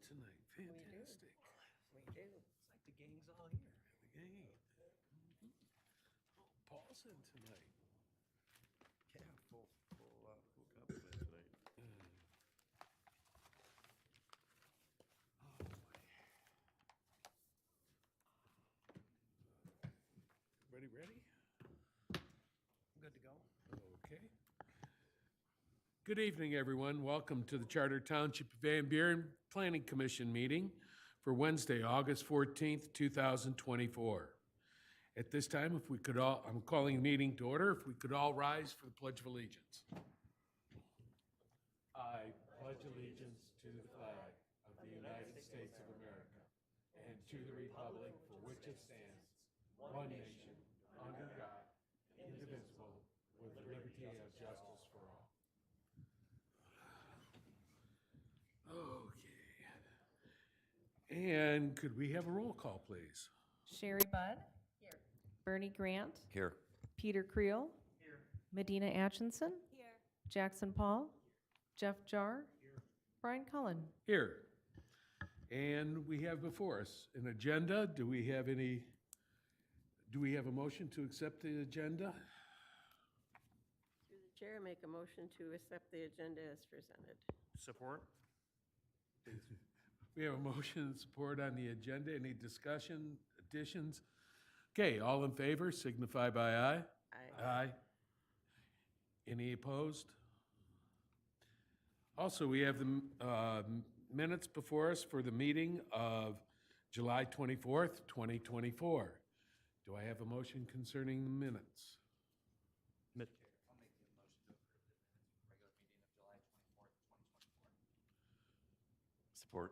tonight. Fantastic. We do. It's like the gang's all here. The game. Oh, Paul's in tonight. Yeah, full complement tonight. Ready? Good to go. Okay. Good evening, everyone. Welcome to the Charter Township Van Buren Planning Commission meeting for Wednesday, August 14th, 2024. At this time, if we could all, I'm calling the meeting to order. If we could all rise for the Pledge of Allegiance. I pledge allegiance to the flag of the United States of America and to the republic for which it stands, one nation, under God, indivisible, with liberty and justice for all. Okay. And could we have a roll call, please? Sherry Budd. Here. Bernie Grant. Here. Peter Creel. Here. Medina Atchison. Here. Jackson Paul. Jeff Jar. Here. Brian Cullen. Here. And we have before us an agenda. Do we have a motion to accept the agenda? Through the chair, make a motion to accept the agenda as presented. Support? We have a motion and support on the agenda. Any discussion, additions? Okay, all in favor signify by aye. Aye. Any opposed? Also, we have the minutes before us for the meeting of July 24th, 2024. Do I have a motion concerning the minutes? I'll make the motion to approve the minutes from the regular meeting of July 24th, 2024. Support?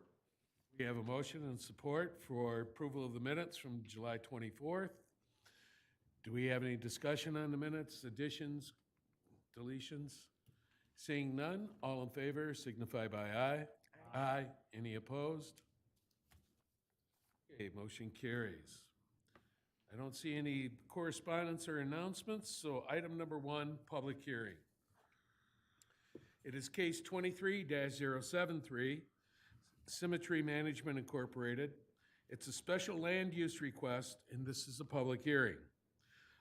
We have a motion and support for approval of the minutes from July 24th. Do we have any discussion on the minutes, additions, deletions? Seeing none, all in favor signify by aye. Aye. Any opposed? Okay, motion carries. I don't see any correspondence or announcements, so item number 1, public hearing. It is case 23-073, Symmetry Management Incorporated. It's a special land use request, and this is a public hearing.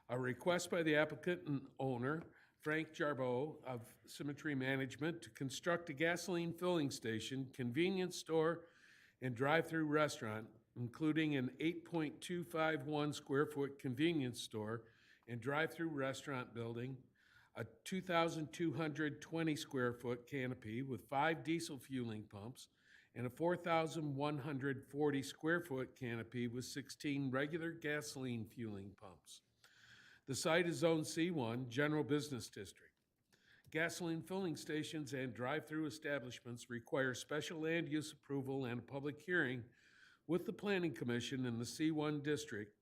A request by the applicant and owner, Frank Jarbeau of Symmetry Management, to construct a gasoline filling station, convenience store, and drive-through restaurant, including an 8.251 square foot convenience store and drive-through restaurant building, a 2,220 square foot canopy with 5 diesel fueling pumps, and a 4,140 square foot canopy with 16 regular gasoline fueling pumps. The site is Zone C1, General Business District. Gasoline filling stations and drive-through establishments require special land use approval and a public hearing with the Planning Commission in the C1 district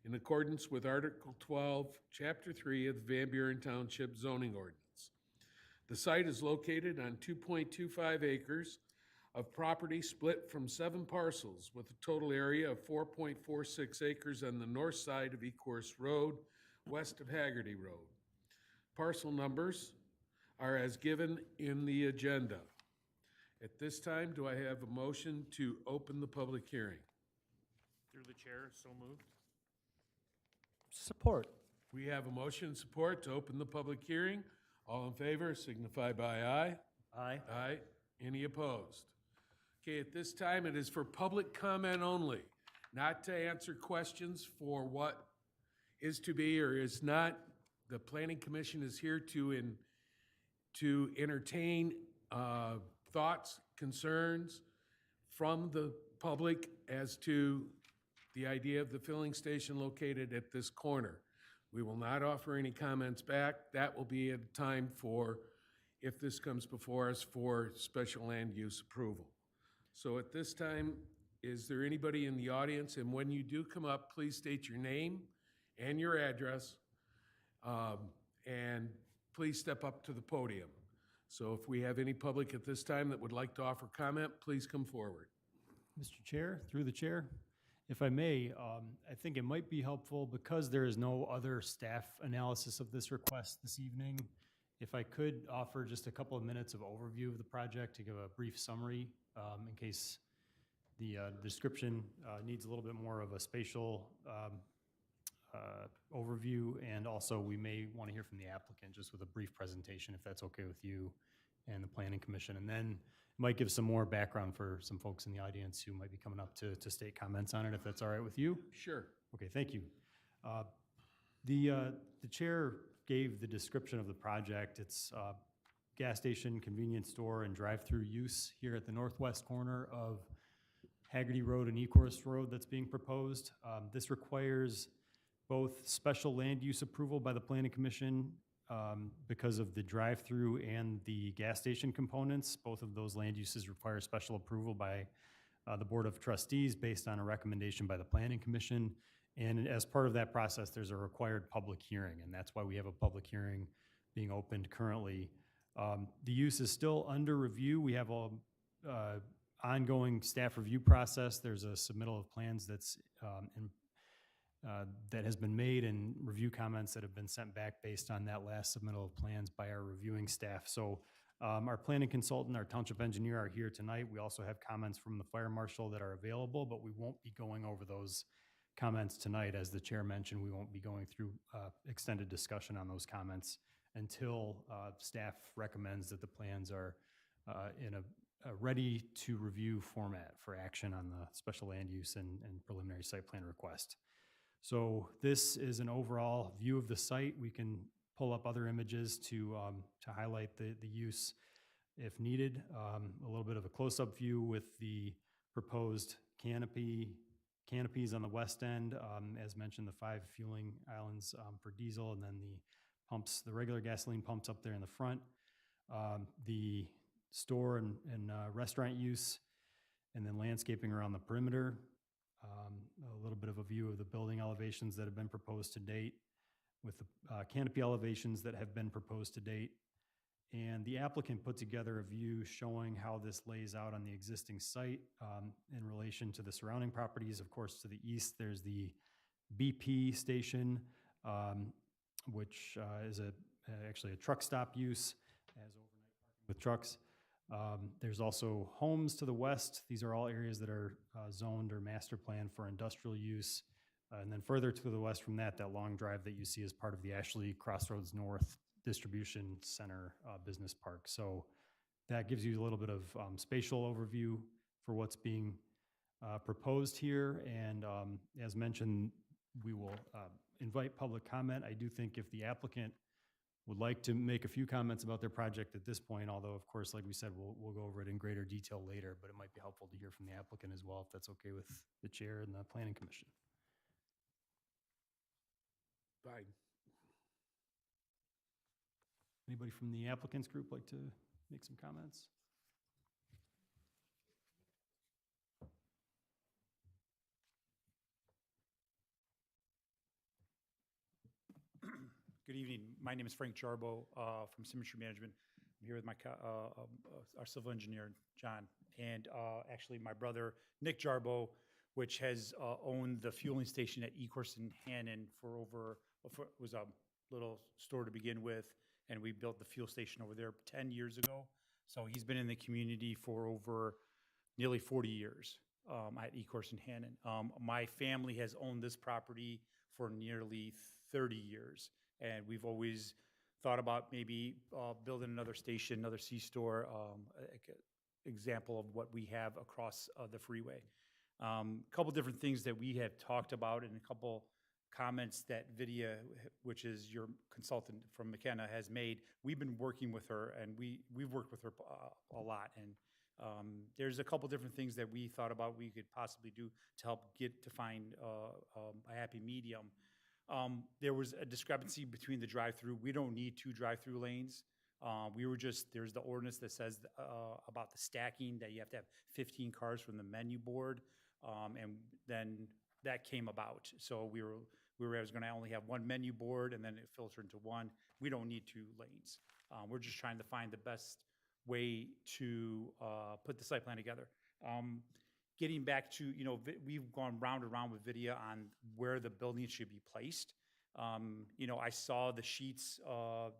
in accordance with Article 12, Chapter 3 of the Van Buren Township zoning ordinance. The site is located on 2.25 acres of property split from 7 parcels with a total area of 4.46 acres on the north side of Ecorse Road, west of Haggerty Road. Parcel numbers are as given in the agenda. At this time, do I have a motion to open the public hearing? Through the chair, so moved. Support. We have a motion and support to open the public hearing. All in favor signify by aye. Aye. Aye. Any opposed? Okay, at this time, it is for public comment only, not to answer questions for what is to be or is not. The Planning Commission is here to entertain thoughts, concerns from the public as to the idea of the filling station located at this corner. We will not offer any comments back. That will be a time for, if this comes before us, for special land use approval. So at this time, is there anybody in the audience? And when you do come up, please state your name and your address, and please step up to the podium. So if we have any public at this time that would like to offer comment, please come forward. Mr. Chair, through the chair, if I may, I think it might be helpful because there is no other staff analysis of this request this evening. If I could offer just a couple of minutes of overview of the project to give a brief summary in case The description needs a little bit more of a spatial overview, and also we may want to hear from the applicant just with a brief presentation, if that's okay with you and the Planning Commission. And then might give some more background for some folks in the audience who might be coming up to state comments on it, if that's all right with you. Sure. Okay, thank you. The chair gave the description of the project. It's gas station, convenience store, and drive-through use here at the northwest corner of Haggerty Road and Ecorse Road that's being proposed. This requires both special land use approval by the Planning Commission because of the drive-through and the gas station components. Both of those land uses require special approval by the Board of Trustees based on a recommendation by the Planning Commission. And as part of that process, there's a required public hearing, and that's why we have a public hearing being opened currently. The use is still under review. We have a ongoing staff review process. There's a submittal of plans that's that has been made, and review comments that have been sent back based on that last submittal of plans by our reviewing staff. So our planning consultant, our township engineer are here tonight. We also have comments from the fire marshal that are available, but we won't be going over those comments tonight. As the chair mentioned, we won't be going through extended discussion on those comments until staff recommends that the plans are in a ready to review format for action on the special land use and preliminary site plan request. So this is an overall view of the site. We can pull up other images to highlight the use if needed. A little bit of a close-up view with the proposed canopies on the west end. As mentioned, the 5 fueling islands for diesel, and then the pumps, the regular gasoline pumps up there in the front. The store and restaurant use, and then landscaping around the perimeter. A little bit of a view of the building elevations that have been proposed to date, with the canopy elevations that have been proposed to date. And the applicant put together a view showing how this lays out on the existing site in relation to the surrounding properties. Of course, to the east, there's the BP station, which is actually a truck stop use, as overnight parking with trucks. There's also homes to the west. These are all areas that are zoned or master planned for industrial use. And then further to the west from that, that long drive that you see is part of the Ashley Crossroads North Distribution Center Business Park. So that gives you a little bit of spatial overview for what's being proposed here. And as mentioned, we will invite public comment. I do think if the applicant would like to make a few comments about their project at this point, although of course, like we said, we'll go over it in greater detail later, but it might be helpful to hear from the applicant as well, if that's okay with the chair and the Planning Commission. Fine. Anybody from the applicants group like to make some comments? Good evening. My name is Frank Jarbo from Symmetry Management. I'm here with my our civil engineer, John, and actually my brother, Nick Jarbo, which has owned the fueling station at Ecorse in Hannon for it was a little store to begin with, and we built the fuel station over there 10 years ago. So he's been in the community for over nearly 40 years at Ecorse in Hannon. My family has owned this property for nearly 30 years. And we've always thought about maybe building another station, another C-store, example of what we have across the freeway. A couple different things that we have talked about, and a couple comments that Vidya, which is your consultant from McKenna, has made. We've been working with her, and we've worked with her a lot. And there's a couple different things that we thought about we could possibly do to help find a happy medium. There was a discrepancy between the drive-through. We don't need 2 drive-through lanes. There's the ordinance that says about the stacking, that you have to have 15 cars from the menu board. And then that came about. So we were going to only have 1 menu board, and then it filtered into 1. We don't need 2 lanes. We're just trying to find the best way to put the site plan together. Getting back to, we've gone round and round with Vidya on where the building should be placed. I saw the Sheets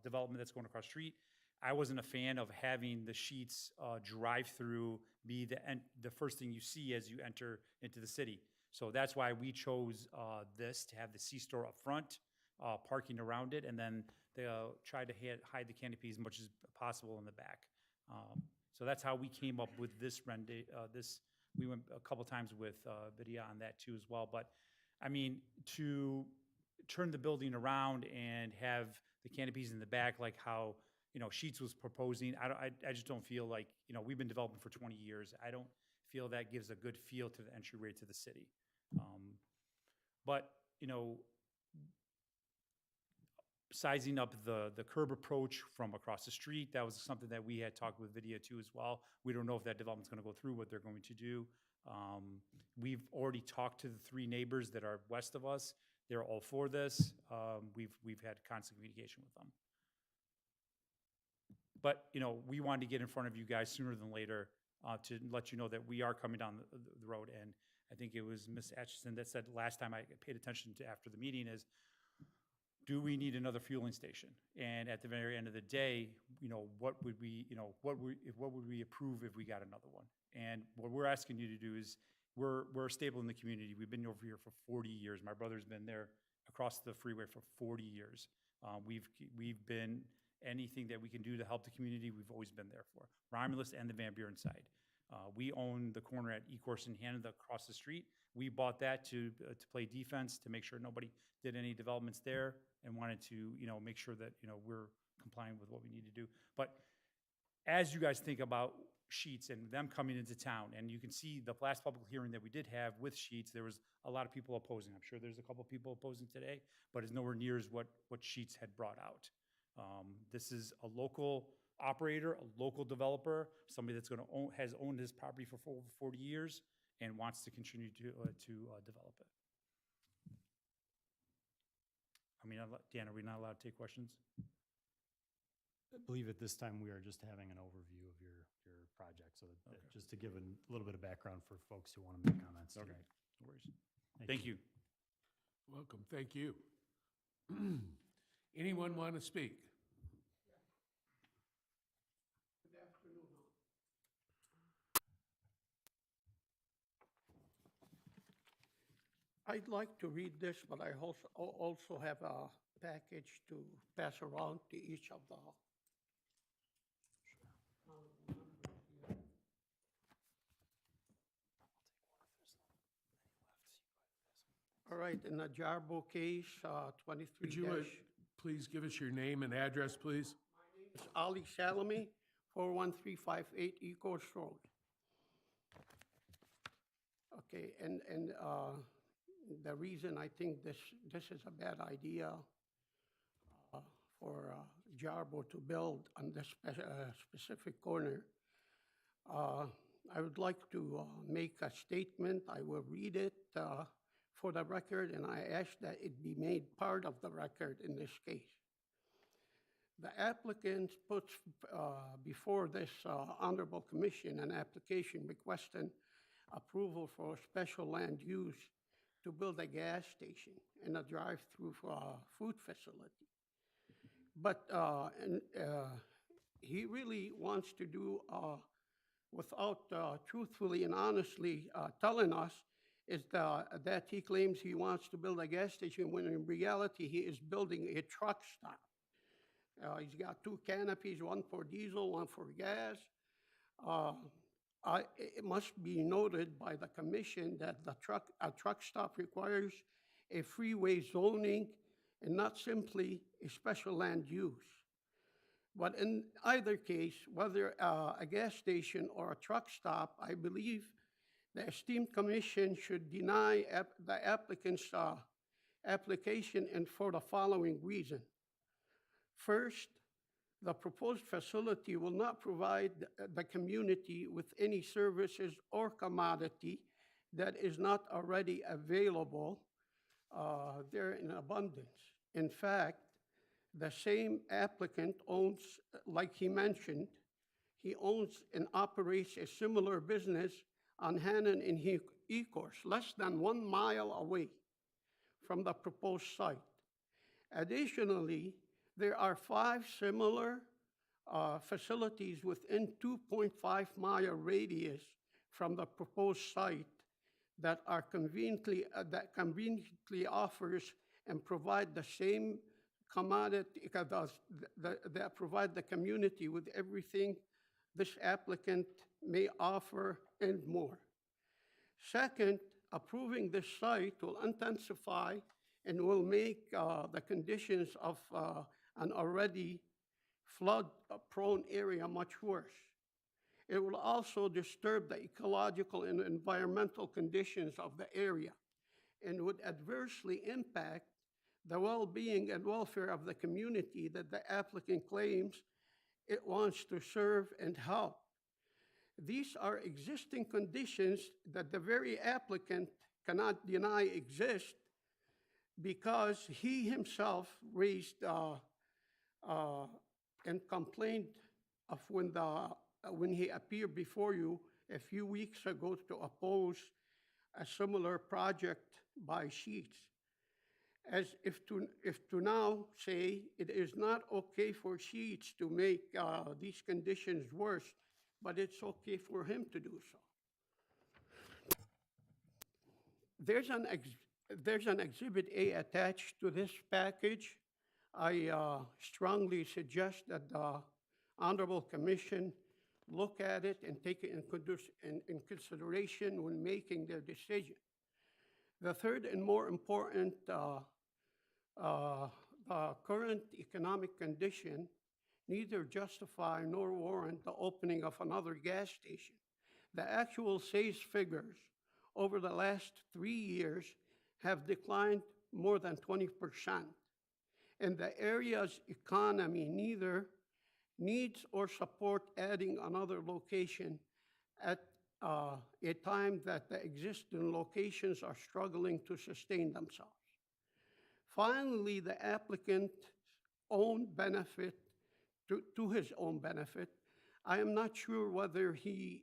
development that's going across the street. I wasn't a fan of having the Sheetz drive-through be the first thing you see as you enter into the city. So that's why we chose this, to have the C-store up front, parking around it, and then they tried to hide the canopy as much as possible in the back. So that's how we came up with this we went a couple times with Vidya on that too as well. But I mean, to turn the building around and have the canopies in the back, like how, you know, Sheetz was proposing, I just don't feel like, you know, we've been developing for 20 years. I don't feel that gives a good feel to the entryway to the city. But, you know, sizing up the curb approach from across the street, that was something that we had talked with Vidya too as well. We don't know if that development's gonna go through, what they're going to do. We've already talked to the 3 neighbors that are west of us. They're all for this. We've had constant communication with them. But, you know, we wanted to get in front of you guys sooner than later to let you know that we are coming down the road. And I think it was Ms. Atchison that said last time I paid attention to after the meeting is, do we need another fueling station? And at the very end of the day, you know, what would we approve if we got another one? And what we're asking you to do is, we're stable in the community. We've been over here for 40 years. My brother's been there across the freeway for 40 years. We've been, anything that we can do to help the community, we've always been there for. Romulus and the Van Buren side. We own the corner at Ecorse and Hanada across the street. We bought that to play defense, to make sure nobody did any developments there, and wanted to, you know, make sure that, you know, we're complying with what we need to do. But as you guys think about Sheetz and them coming into town, and you can see the last public hearing that we did have with Sheetz, there was a lot of people opposing. I'm sure there's a couple people opposing today, but it's nowhere near as what Sheetz had brought out. This is a local operator, a local developer, somebody that's going to has owned his property for over 40 years and wants to continue to develop it. I mean, Dan, are we not allowed to take questions? I believe at this time we are just having an overview of your project, so that just to give a little bit of background for folks who want to make comments. Okay, tonight. no worries. Thank you. Welcome, thank you. Anyone want to speak? Good afternoon. I'd like to read this, but I also have a package to pass around to each of the. All right, in the Jarbo case, 23 Could you please give us your name and address, please? It's Ali Salami, 41358 Ecorse Road. Okay, and the reason I think this is a bad idea for Jarbo to build on this specific corner, I would like to make a statement. I will read it for the record, and I ask that it be made part of the record in this case. The applicant puts before this honorable commission an application requesting approval for a special land use to build a gas station and a drive-through for a food facility. But he really wants to do, without truthfully and honestly telling us, is that he claims he wants to build a gas station when in reality he is building a truck stop. He's got 2 canopies, one for diesel, one for gas. It must be noted by the commission that a truck stop requires a freeway zoning and not simply a special land use. But in either case, whether a gas station or a truck stop, I believe the esteemed commission should deny the applicant's application, and for the following reason. First, the proposed facility will not provide the community with any services or commodity that is not already available there in abundance. In fact, the same applicant owns, like he mentioned, he owns and operates a similar business on Hannon in Ecorse, less than 1 mile away from the proposed site. Additionally, there are 5 similar facilities within 2.5-mile radius from the proposed site that are conveniently, that conveniently offers and provide the same commodity, that provide the community with everything this applicant may offer and more. Second, approving this site will intensify and will make the conditions of an already flood-prone area much worse. It will also disturb the ecological and environmental conditions of the area and would adversely impact the well-being and welfare of the community that the applicant claims it wants to serve and help. These are existing conditions that the very applicant cannot deny exist because he himself raised and complained of when he appeared before you a few weeks ago to oppose a similar project by Sheets, as if to now say it is not okay for Sheets to make these conditions worse, but it's okay for him to do so. There's an Exhibit A attached to this package. I strongly suggest that the Honorable Commission look at it and take it in consideration when making their decision. The third and more important, current economic condition neither justify nor warrant the opening of another gas station. The actual sales figures over the last 3 years have declined more than 20%. And the area's economy neither needs or support adding another location at a time that the existing locations are struggling to sustain themselves. Finally, the applicant's own benefit, to his own benefit, I am not sure whether he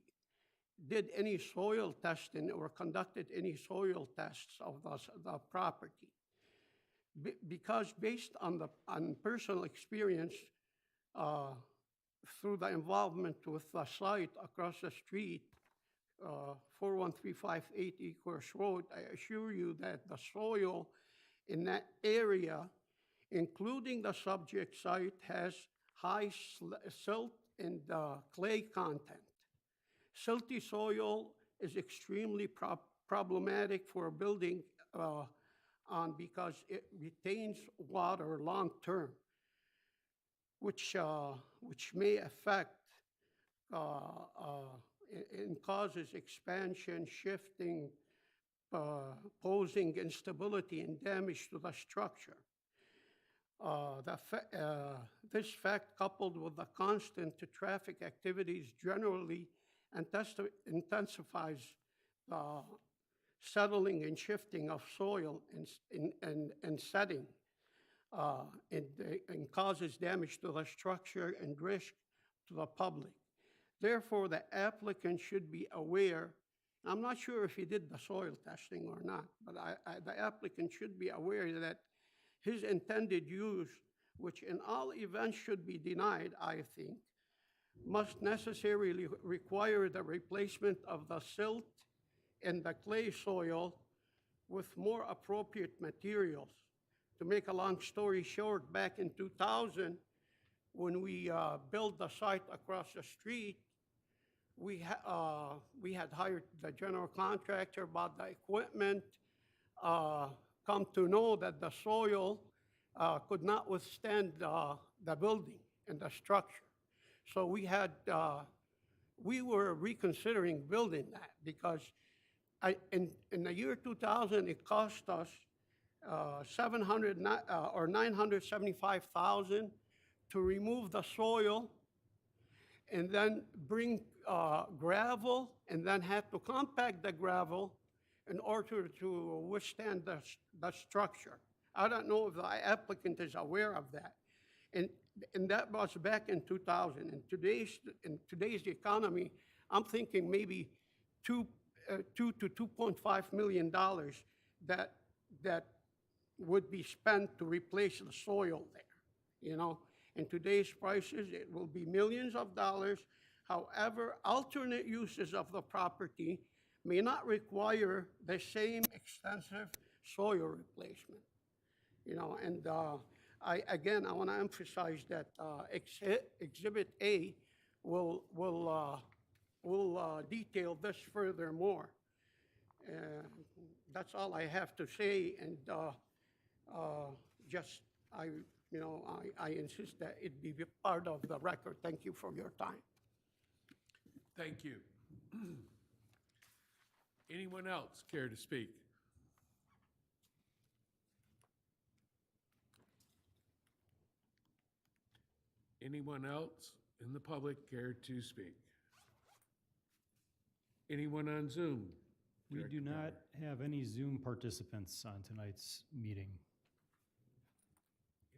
did any soil testing or conducted any soil tests of the property. Because based on personal experience through the involvement with the site across the street, 41358 Ecorse Road, I assure you that the soil in that area, including the subject site, has high silt and clay content. Silty soil is extremely problematic for building on because it retains water long term, which may affect and causes expansion, shifting, posing instability and damage to the structure. This fact, coupled with the constant traffic activities, generally intensifies settling and shifting of soil and setting, and causes damage to the structure and risk to the public. Therefore, the applicant should be aware. I'm not sure if he did the soil testing or not, but the applicant should be aware that his intended use, which in all events should be denied, I think, must necessarily require the replacement of the silt and the clay soil with more appropriate materials. To make a long story short, back in 2000, when we built the site across the street, we had hired the general contractor, bought the equipment, come to know that the soil could not withstand the building and the structure. So we were reconsidering building that because in the year 2000, it cost us $975,000 to remove the soil and then bring gravel and then had to compact the gravel in order to withstand the structure. I don't know if the applicant is aware of that. And that was back in 2000. In today's economy, I'm thinking maybe $2 to $2.5 million that would be spent to replace the soil there, you know. In today's prices, it will be millions of dollars. However, alternate uses of the property may not require the same extensive soil replacement. You know, and I want to emphasize that Exhibit A will detail this furthermore. That's all I have to say, and I insist that it be part of the record. Thank you for your time. Thank you. Anyone else care to speak? Anyone else in the public care to speak? Anyone on Zoom? We Director do not Bauer? have any Zoom participants on tonight's meeting.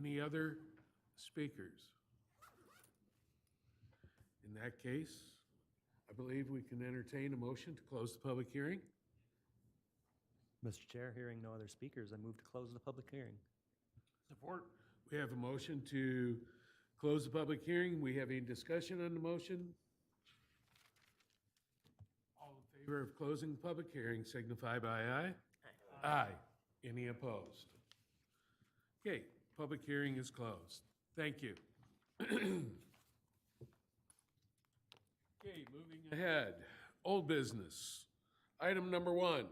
Any other speakers? In that case, I believe we can entertain a motion to close the public hearing. Mr. Chair, hearing no other speakers, I move to close the public hearing. Support. We have a motion to close the public hearing. We have any discussion on the motion? All in favor of closing the public hearing signify by aye. Aye. Any opposed? Okay, public hearing is closed. Thank you. Okay, moving ahead. Old business. Item number 1,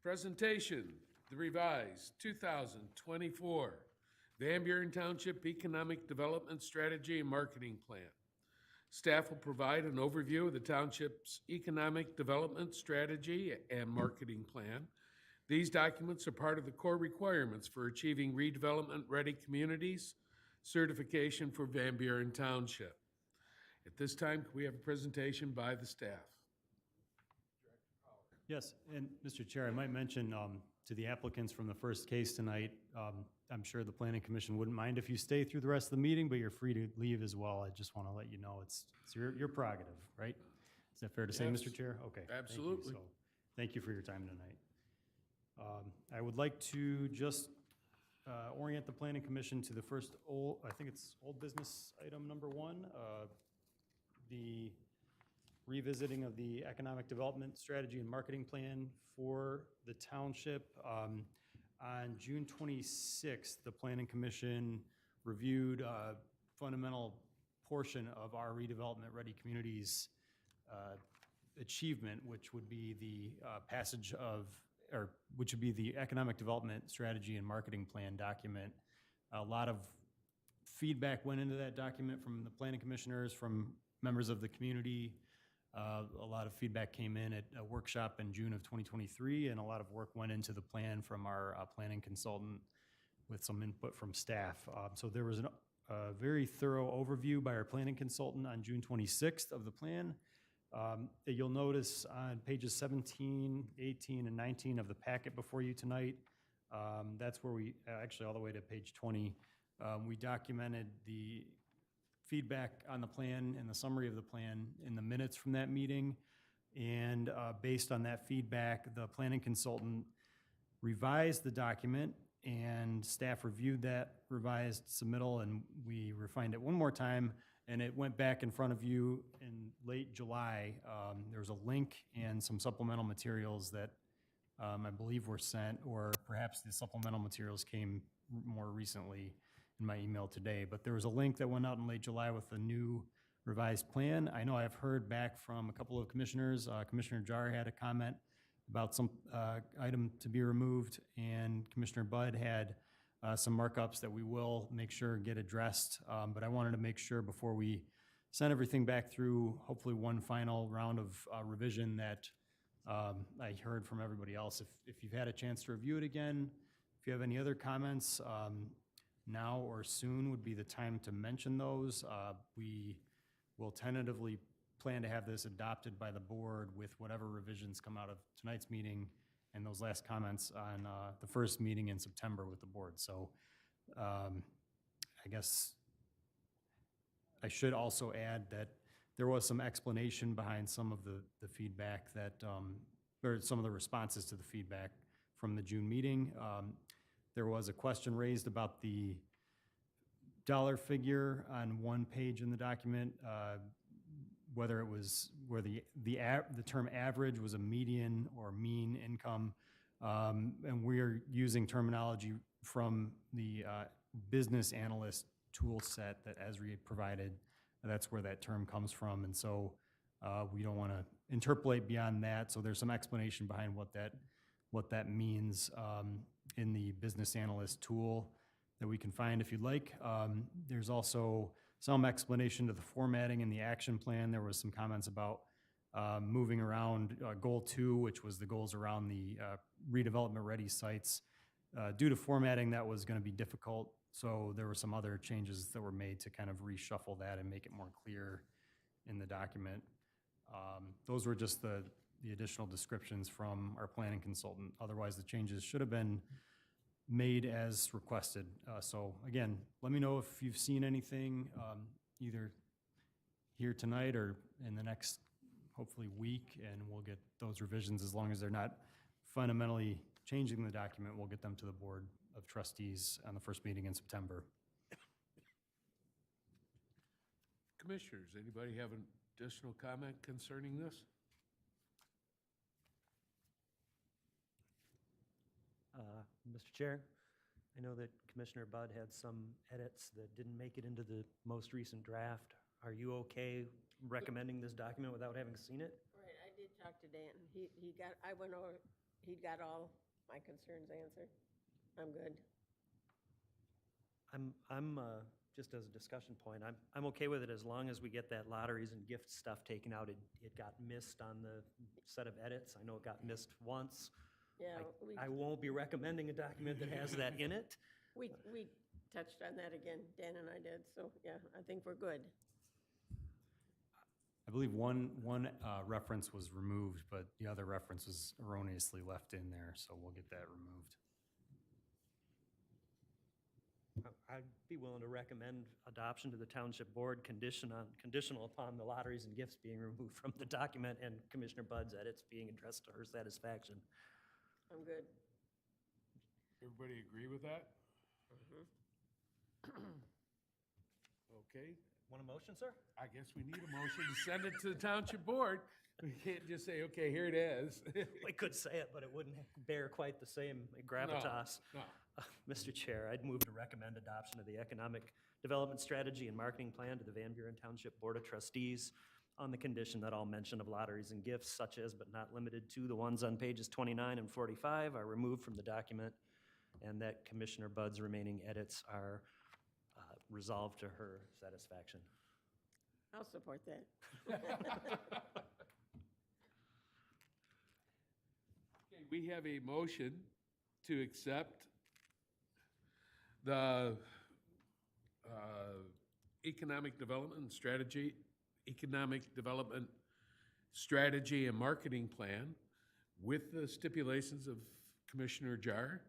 presentation, the revised 2024 Van Buren Township Economic Development Strategy and Marketing Plan. Staff will provide an overview of the township's economic development strategy and marketing plan. These documents are part of the core requirements for achieving redevelopment-ready communities certification for Van Buren Township. At this time, can we have a presentation by the staff? Yes, and Mr. Chair, I might mention to the applicants from the first case tonight, I'm sure the Planning Commission wouldn't mind if you stay through the rest of the meeting, but you're free to leave as well. I just want to let you know it's your prerogative, right? Is that fair to say, Yes, Mr. Chair? Okay. thank you. absolutely. So, thank you for your time tonight. I would like to just orient the Planning Commission to the first old business item number 1, the revisiting of the economic development strategy and marketing plan for the township. On June 26th, the Planning Commission reviewed a fundamental portion of our redevelopment ready communities achievement, which would be the which would be the economic development strategy and marketing plan document. A lot of feedback went into that document from the planning commissioners, from members of the community. A lot of feedback came in at a workshop in June of 2023, and a lot of work went into the plan from our planning consultant with some input from staff. So there was a very thorough overview by our planning consultant on June 26th of the plan. You'll notice on pages 17, 18, and 19 of the packet before you tonight, that's where we, actually all the way to page 20, we documented the feedback on the plan and the summary of the plan in the minutes from that meeting. And based on that feedback, the planning consultant revised the document, and staff reviewed that revised submittal, and we refined it one more time, and it went back in front of you in late July. There was a link and some supplemental materials that I believe were sent, or perhaps the supplemental materials came more recently in my email today. But there was a link that went out in late July with the new revised plan. I know I've heard back from a couple of commissioners. Commissioner Jar had a comment about some item to be removed, and Commissioner Budd had some markups that we will make sure get addressed. But I wanted to make sure before we send everything back through, hopefully one final round of revision, that I heard from everybody else. If you've had a chance to review it again, if you have any other comments, now or soon would be the time to mention those. We will tentatively plan to have this adopted by the board with whatever revisions come out of tonight's meeting and those last comments on the first meeting in September with the board. So I guess I should also add that there was some explanation behind some of the feedback that, or some of the responses to the feedback from the June meeting. There was a question raised about the dollar figure on one page in the document, whether it was, where the term average was a median or mean income. And we're using terminology from the business analyst tool set that Esri had provided. And that's where that term comes from. And so we don't want to interpolate beyond that. So there's some explanation behind what that means in the business analyst tool that we can find if you'd like. There's also some explanation to the formatting in the action plan. There was some comments about moving around goal 2, which was the goals around the redevelopment ready sites. Due to formatting, that was going to be difficult. So there were some other changes that were made to kind of reshuffle that and make it more clear in the document. Those were just the additional descriptions from our planning consultant. Otherwise, the changes should have been made as requested. So again, let me know if you've seen anything, either here tonight or in the next, hopefully, week, and we'll get those revisions. As long as they're not fundamentally changing the document, we'll get them to the Board of Trustees on the first meeting in September. Commissioners, anybody have an additional comment concerning this? Mr. Chair, I know that Commissioner Budd had some edits that didn't make it into the most recent draft. Are you okay recommending this document without having seen it? Right, I did talk to Dan. I went over, he got all my concerns answered. I'm good. I'm just as a discussion point, I'm okay with it as long as we get that lotteries and gift stuff taken out. It got missed on the set of edits. I know it got missed once. Yeah, I won't be recommending a document that has that in it. we touched on that again, Dan and I did, so yeah, I think we're good. I believe one reference was removed, but the other reference was erroneously left in there, so we'll get that removed. I'd be willing to recommend adoption to the Township Board conditional upon the lotteries and gifts being removed from the document and Commissioner Budd's edits being addressed to her satisfaction. I'm good. Everybody agree with that? Okay, Want a motion, sir? I guess we need a motion to send it to the Township Board. We can't just say, okay, here it is. We could say it, but it wouldn't bear quite the same gravitas. No. Mr. Chair, I'd move to recommend adoption of the Economic Development Strategy and Marketing Plan to the Van Buren Township Board of Trustees on the condition that all mention of lotteries and gifts, such as but not limited to the ones on pages 29 and 45, are removed from the document, and that Commissioner Budd's remaining edits are resolved to her satisfaction. I'll support that. Okay, we have a motion to accept the Economic Development Strategy and Marketing Plan with the stipulations of Commissioner Jar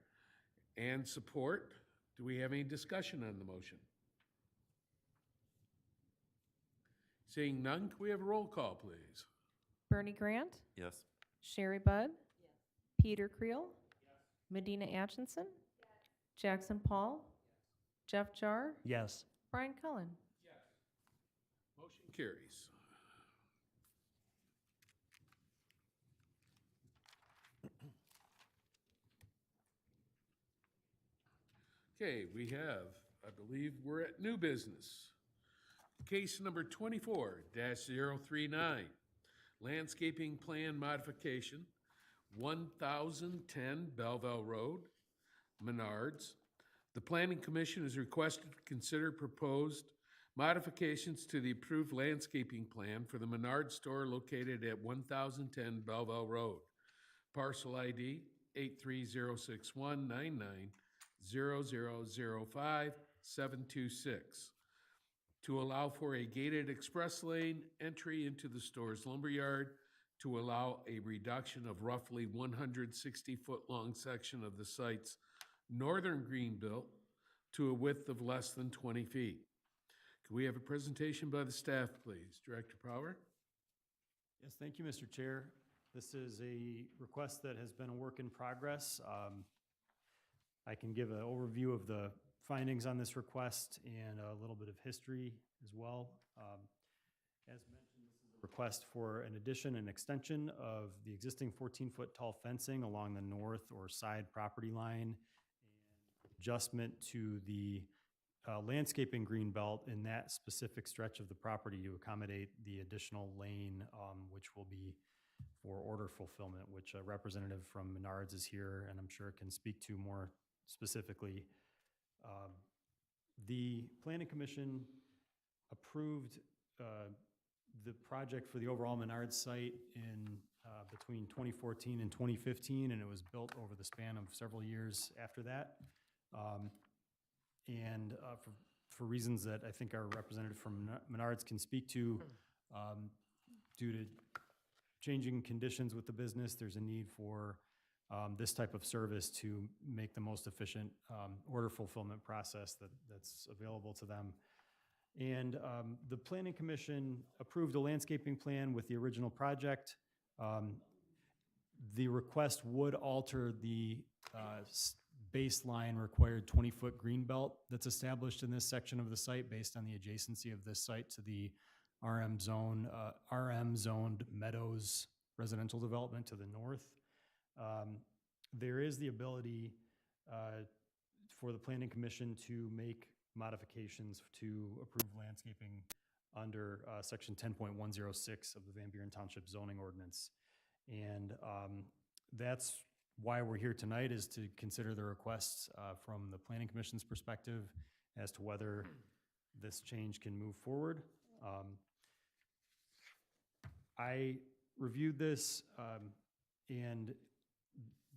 and support. Do we have any discussion on the motion? Seeing none, can we have a roll call, please? Bernie Grant, Yes. Sherry Budd, Peter Creel, Medina Atchison, Jackson Paul, Jeff Jar, Yes. Brian Cullen. Motion carries. Okay, we have, I believe we're at new business. Case number 24-039, landscaping plan modification, 1010 Belleville Road, Menards. The Planning Commission is requested to consider proposed modifications to the approved landscaping plan for the Menards store located at 1010 Belleville Road. Parcel ID 83061990005-726. To allow for a gated express lane entry into the store's lumberyard, to allow a reduction of roughly 160-foot-long section of the site's northern greenbelt to a width of less than 20 feet. Can we have a presentation by the staff, please? Director Power? Yes, thank you, Mr. Chair. This is a request that has been a work in progress. I can give an overview of the findings on this request and a little bit of history as well. As mentioned, this is a request for an addition and extension of the existing 14-foot tall fencing along the north or side property line, and adjustment to the landscaping green belt in that specific stretch of the property to accommodate the additional lane, which will be for order fulfillment, which a representative from Menards is here and I'm sure can speak to more specifically. The Planning Commission approved the project for the overall Menards site in between 2014 and 2015, and it was built over the span of several years after that. And for reasons that I think our representative from Menards can speak to, due to changing conditions with the business, there's a need for this type of service to make the most efficient order fulfillment process that's available to them. And the Planning Commission approved a landscaping plan with the original project. The request would alter the baseline required 20-foot green belt that's established in this section of the site based on the adjacency of this site to the RM zoned Meadows residential development to the north. There is the ability for the Planning Commission to make modifications to approve landscaping under section 10.106 of the Van Buren Township zoning ordinance. And that's why we're here tonight, is to consider the requests from the Planning Commission's perspective as to whether this change can move forward. I reviewed this, and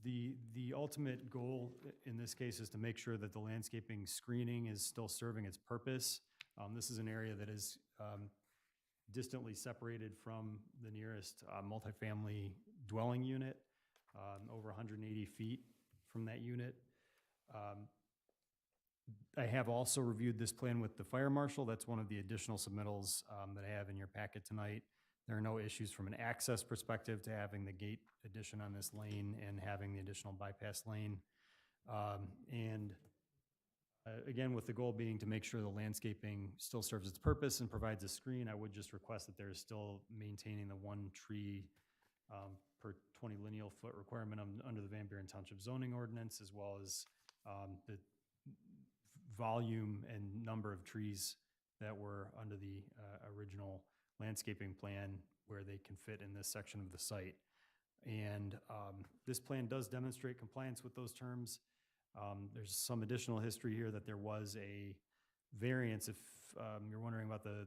the ultimate goal in this case is to make sure that the landscaping screening is still serving its purpose. This is an area that is distantly separated from the nearest multifamily dwelling unit, over 180 feet from that unit. I have also reviewed this plan with the fire marshal. That's one of the additional submittals that I have in your packet tonight. There are no issues from an access perspective to having the gate addition on this lane and having the additional bypass lane. Again, with the goal being to make sure the landscaping still serves its purpose and provides a screen, I would just request that there is still maintaining the 1 tree per 20 lineal foot requirement under the Van Buren Township zoning ordinance, as well as the volume and number of trees that were under the original landscaping plan where they can fit in this section of the site. And this plan does demonstrate compliance with those terms. There's some additional history here that there was a variance. If you're wondering about the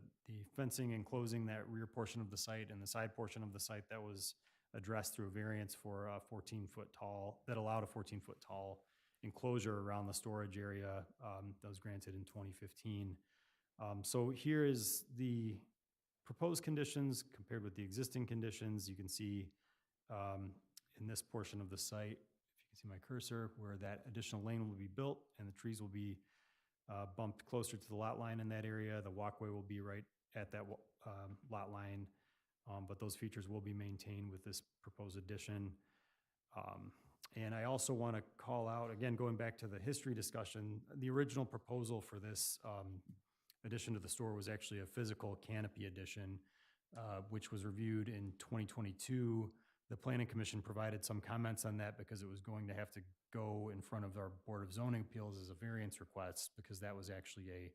fencing and closing that rear portion of the site and the side portion of the site, that was addressed through a variance for a 14-foot tall, that allowed a 14-foot tall enclosure around the storage area that was granted in 2015. So here is the proposed conditions compared with the existing conditions. You can see in this portion of the site, if you can see my cursor, where that additional lane will be built and the trees will be bumped closer to the lot line in that area. The walkway will be right at that lot line, but those features will be maintained with this proposed addition. And I also want to call out, again, going back to the history discussion, the original proposal for this addition to the store was actually a physical canopy addition, which was reviewed in 2022. The Planning Commission provided some comments on that because it was going to have to go in front of our Board of Zoning Appeals as a variance request, because that was actually a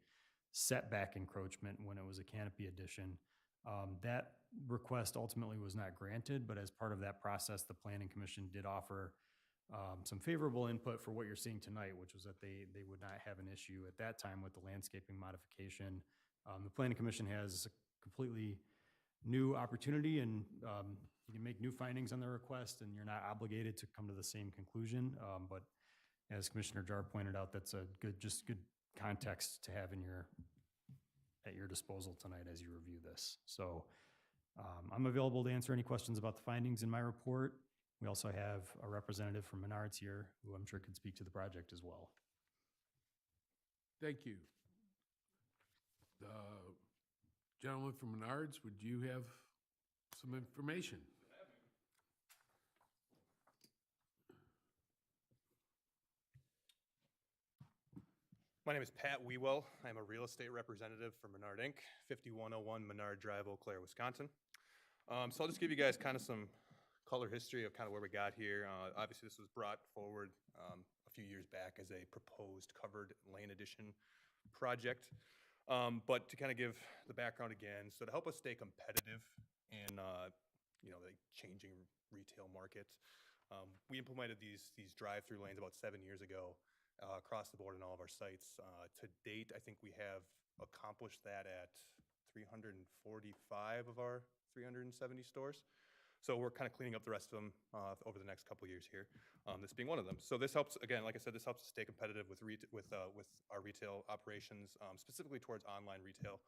setback encroachment when it was a canopy addition. That request ultimately was not granted, but as part of that process, the Planning Commission did offer some favorable input for what you're seeing tonight, which was that they would not have an issue at that time with the landscaping modification. The Planning Commission has a completely new opportunity, and you can make new findings on the request, and you're not obligated to come to the same conclusion. But as Commissioner Jar pointed out, that's a good context to have at your disposal tonight as you review this. So I'm available to answer any questions about the findings in my report. We also have a representative from Menards here who I'm sure could speak to the project as well. Thank you. Gentleman from Menards, would you have some information? My name is Pat Wewell. I'm a real estate representative for Menard Inc., 5101 Menard Drive, Eau Claire, Wisconsin. So I'll just give you guys kind of some color history of kind of where we got here. Obviously, this was brought forward a few years back as a proposed covered lane addition project. But to kind of give the background again, so to help us stay competitive in the changing retail market, we implemented these drive-through lanes about 7 years ago across the board in all of our sites. To date, I think we have accomplished that at 345 of our 370 stores. So we're kind of cleaning up the rest of them over the next couple of years here, this being one of them. So this helps, again, like I said, this helps us stay competitive with our retail operations, specifically towards online retail.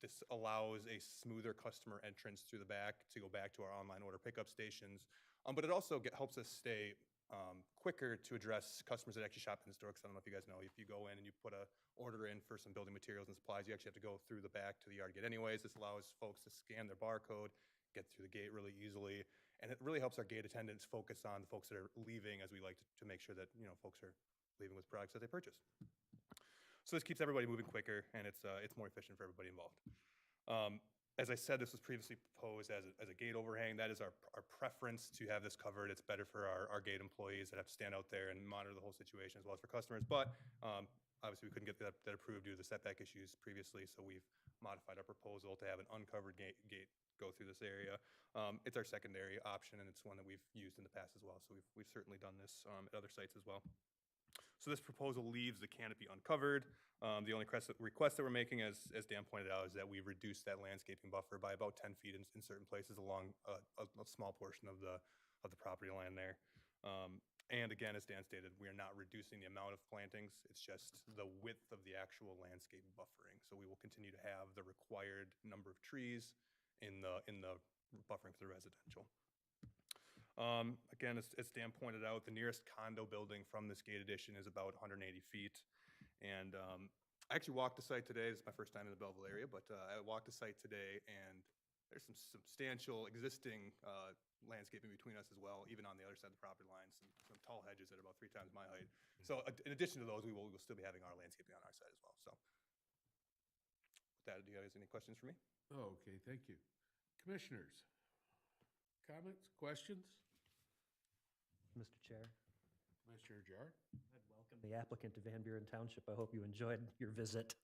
This allows a smoother customer entrance through the back to go back to our online order pickup stations, but it also helps us stay quicker to address customers that actually shop in the store. Because I don't know if you guys know, if you go in and you put a order in for some building materials and supplies, you actually have to go through the back to the yard gate anyways. This allows folks to scan their barcode, get through the gate really easily, and it really helps our gate attendants focus on the folks that are leaving, as we like to make sure that folks are leaving with products that they purchase. So this keeps everybody moving quicker, and it's more efficient for everybody involved. As I said, this was previously proposed as a gate overhang. That is our preference to have this covered. It's better for our gate employees that have to stand out there and monitor the whole situation, as well as for customers. But obviously, we couldn't get that approved due to the setback issues previously, so we've modified our proposal to have an uncovered gate go through this area. It's our secondary option, and it's one that we've used in the past as well. So we've certainly done this at other sites as well. So this proposal leaves the canopy uncovered. The only request that we're making, as Dan pointed out, is that we reduce that landscaping buffer by about 10 feet in certain places along a small portion of the property line there. And again, as Dan stated, we are not reducing the amount of plantings. It's just the width of the actual landscape buffering. So we will continue to have the required number of trees in the buffering for the residential. Again, as Dan pointed out, the nearest condo building from this gate addition is about 180 feet. And I actually walked the site today. This is my first time in the Belleville area, but I walked the site today, and there's some substantial existing landscaping between us as well, even on the other side of the property line, some tall hedges that are about 3 times my height. So in addition to those, we'll still be having our landscaping on our side as well. So with that, do you guys have any questions for me? Oh, okay, thank you. Commissioners, comments, questions? Mr. Chair, Commissioner Jar? I'd welcome the applicant to Van Buren Township. I hope you enjoyed your visit.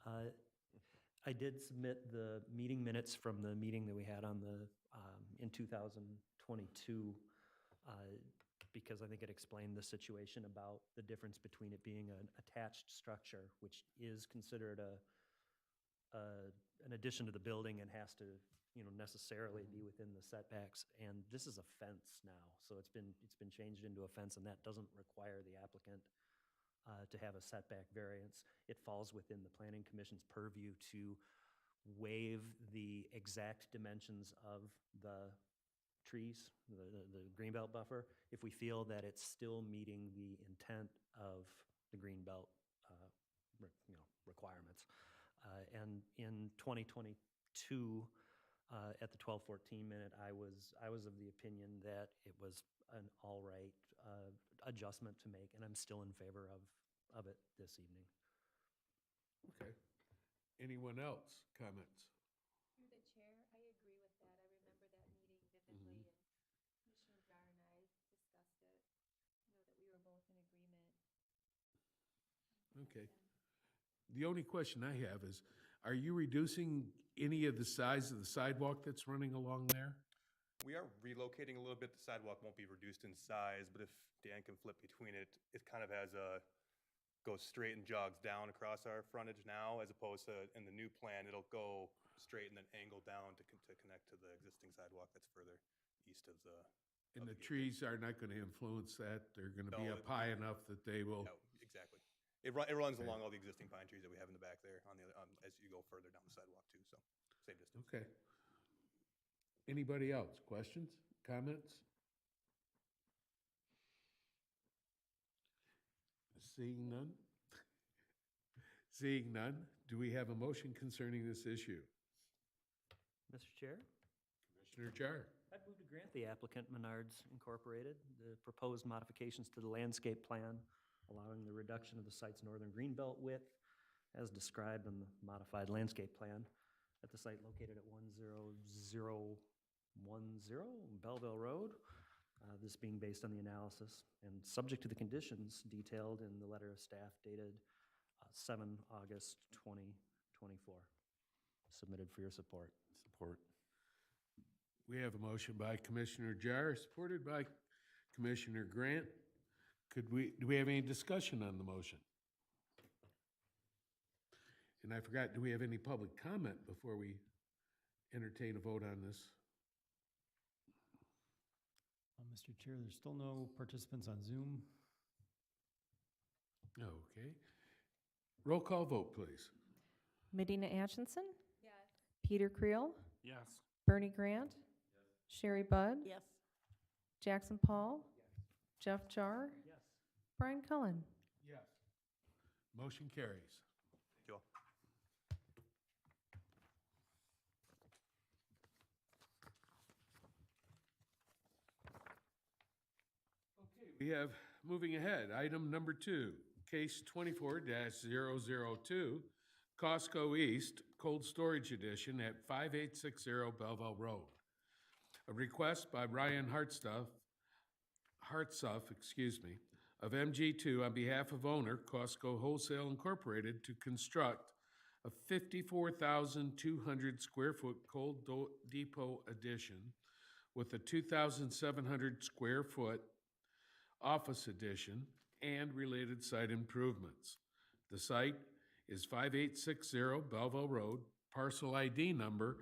I did submit the meeting minutes from the meeting that we had in 2022 because I think it explained the situation about the difference between it being an attached structure, which is considered an addition to the building and has to necessarily be within the setbacks. And this is a fence now, so it's been changed into a fence, and that doesn't require the applicant to have a setback variance. It falls within the Planning Commission's purview to waive the exact dimensions of the trees, the greenbelt buffer, if we feel that it's still meeting the intent of the greenbelt requirements. And in 2022, at the 12:14 minute, I was of the opinion that it was an all right adjustment to make, and I'm still in favor of it this evening. Okay. Anyone else? Comments? Through the chair, I agree with that. I remember that meeting vividly, and Commissioner Jar and I discussed it, that we were both in agreement. Okay. The only question I have is, are you reducing any of the size of the sidewalk that's running along there? We are relocating a little bit. The sidewalk won't be reduced in size, but if Dan can flip between it, it kind of goes straight and jogs down across our frontage now, as opposed to in the new plan, it'll go straight and then angle down to connect to the existing sidewalk that's further east of the. And the trees are not going to influence that? They're going to be up high enough that they will? No, exactly. It runs along all the existing pine trees that we have in the back there as you go further down the sidewalk too, so same distance. Okay. Anybody else? Questions, comments? Seeing none? Seeing none, do we have a motion concerning this issue? Mr. Chair? Commissioner Jar? I'd move to grant the applicant Menards Incorporated the proposed modifications to the landscape plan allowing the reduction of the site's northern greenbelt width as described in the modified landscape plan at the site located at 10010 Belleville Road. This being based on the analysis and subject to the conditions detailed in the letter of staff dated 7 August 2024. Submitted for your support. Support. We have a motion by Commissioner Jar, supported by Commissioner Grant. Do we have any discussion on the motion? And I forgot, do we have any public comment before we entertain a vote on this? Mr. Chair, there's still no participants on Zoom. Okay. Roll call vote, please. Medina Atchison, Yes. Peter Creel, Yes. Bernie Grant, Sherry Budd, Yes. Jackson Paul, Jeff Jar, Yes. Brian Cullen. Yes. Motion carries. Thank you all. We have, moving ahead, item number 2, case 24-002, Costco East Cold Storage Edition at 5860 Belleville Road. A request by Ryan Hartsuff, of MG2 on behalf of owner Costco Wholesale Incorporated to construct a 54,200 square foot cold depot addition with a 2,700 square foot office addition and related site improvements. The site is 5860 Belleville Road, parcel ID number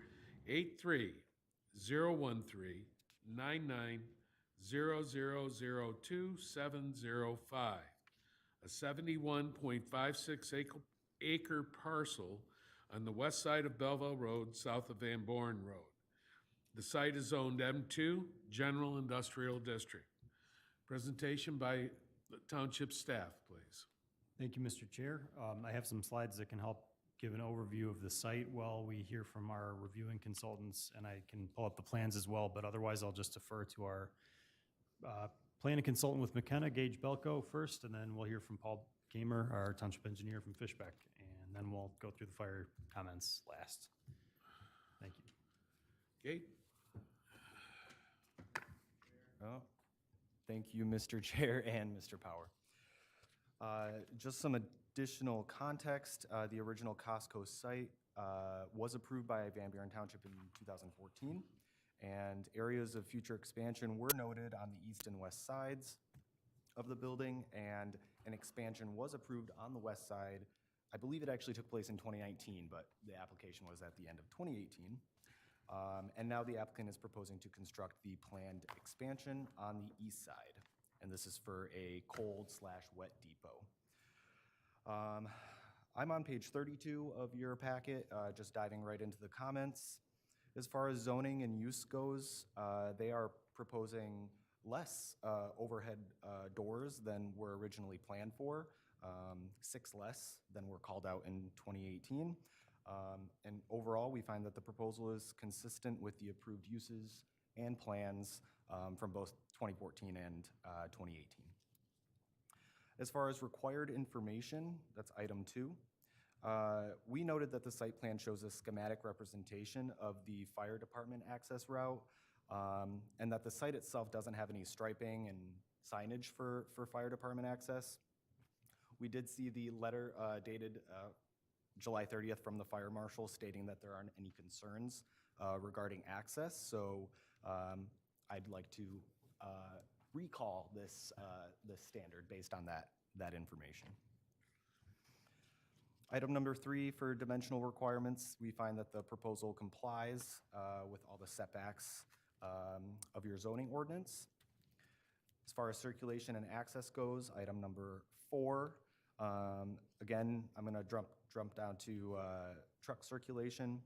83-013-99-0002-705, a 71.56 acre parcel on the west side of Belleville Road, south of Van Born Road. The site is zoned M2, General Industrial District. Presentation by the township staff, please. Thank you, Mr. Chair. I have some slides that can help give an overview of the site while we hear from our reviewing consultants, and I can pull up the plans as well, but otherwise I'll just defer to our planning consultant with McKenna, Gage Belko, first, and then we'll hear from Paul Gamer, our township engineer from Fishbeck, and then we'll go through the fire comments last. Thank you. Kate? Oh, thank you, Mr. Chair and Mr. Power. Just some additional context. The original Costco site was approved by Van Buren Township in 2014, and areas of future expansion were noted on the east and west sides of the building, and an expansion was approved on the west side. I believe it actually took place in 2019, but the application was at the end of 2018. And now the applicant is proposing to construct the planned expansion on the east side, and this is for a cold/wet depot. I'm on page 32 of your packet, just diving right into the comments. As far as zoning and use goes, they are proposing less overhead doors than were originally planned for, 6 less than were called out in 2018. And overall, we find that the proposal is consistent with the approved uses and plans from both 2014 and 2018. As far as required information, that's item 2. We noted that the site plan shows a schematic representation of the fire department access route, and that the site itself doesn't have any striping and signage for fire department access. We did see the letter dated July 30th from the fire marshal stating that there aren't any concerns regarding access, so I'd like to recall this standard based on that information. Item number 3, for dimensional requirements, we find that the proposal complies with all the setbacks of your zoning ordinance. As far as circulation and access goes, item number 4, again, I'm going to jump down to truck circulation.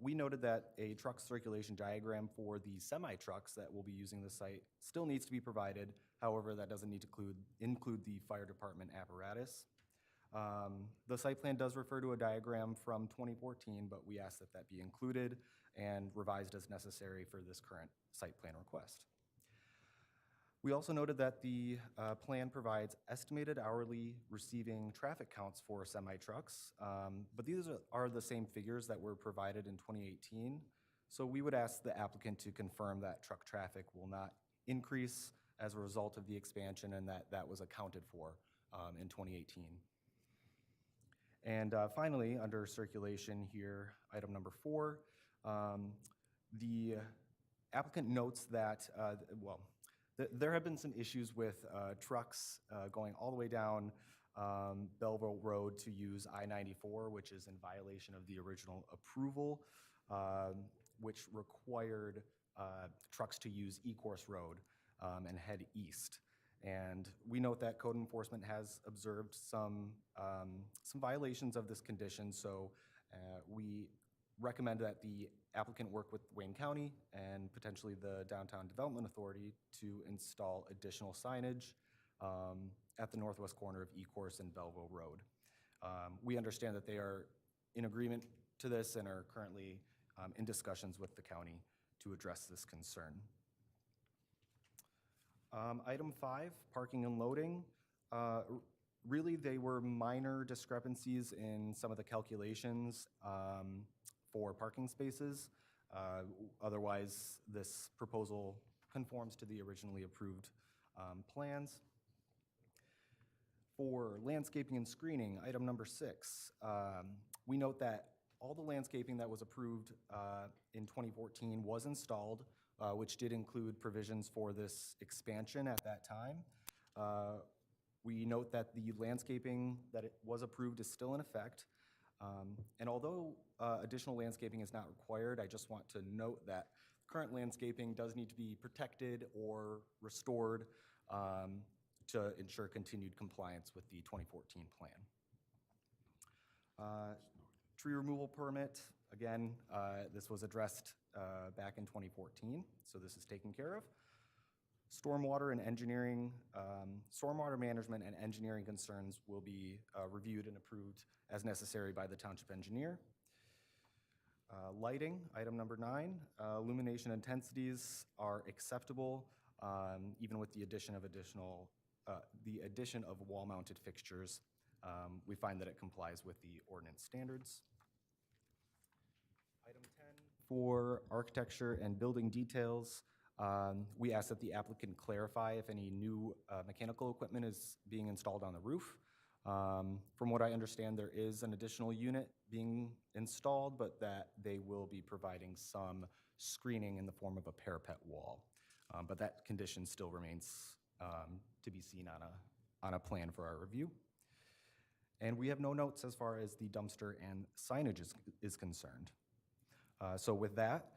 We noted that a truck circulation diagram for the semi-trucks that will be using the site still needs to be provided. However, that doesn't need to include the fire department apparatus. The site plan does refer to a diagram from 2014, but we ask that that be included and revised as necessary for this current site plan request. We also noted that the plan provides estimated hourly receiving traffic counts for semi-trucks, but these are the same figures that were provided in 2018. So we would ask the applicant to confirm that truck traffic will not increase as a result of the expansion and that that was accounted for in 2018. And finally, under circulation here, item number 4, the applicant notes that, there have been some issues with trucks going all the way down Belleville Road to use I-94, which is in violation of the original approval, which required trucks to use E-Course Road and head east. And we note that code enforcement has observed some violations of this condition, so we recommend that the applicant work with Wayne County and potentially the Downtown Development Authority to install additional signage at the northwest corner of E-Course and Belleville Road. We understand that they are in agreement to this and are currently in discussions with the county to address this concern. Item 5, parking and loading. Really, they were minor discrepancies in some of the calculations for parking spaces. Otherwise, this proposal conforms to the originally approved plans. For landscaping and screening, item number 6, we note that all the landscaping that was approved in 2014 was installed, which did include provisions for this expansion at that time. We note that the landscaping that it was approved is still in effect. And although additional landscaping is not required, I just want to note that current landscaping does need to be protected or restored to ensure continued compliance with the 2014 plan. Tree removal permit, again, this was addressed back in 2014, so this is taken care of. Stormwater and engineering, stormwater management and engineering concerns will be reviewed and approved as necessary by the township engineer. Lighting, item number 9, illumination intensities are acceptable, even with the addition of wall-mounted fixtures. We find that it complies with the ordinance standards. Item 10, for architecture and building details, we ask that the applicant clarify if any new mechanical equipment is being installed on the roof. From what I understand, there is an additional unit being installed, but that they will be providing some screening in the form of a parapet wall. But that condition still remains to be seen on a plan for our review. And we have no notes as far as the dumpster and signage is concerned. So with that,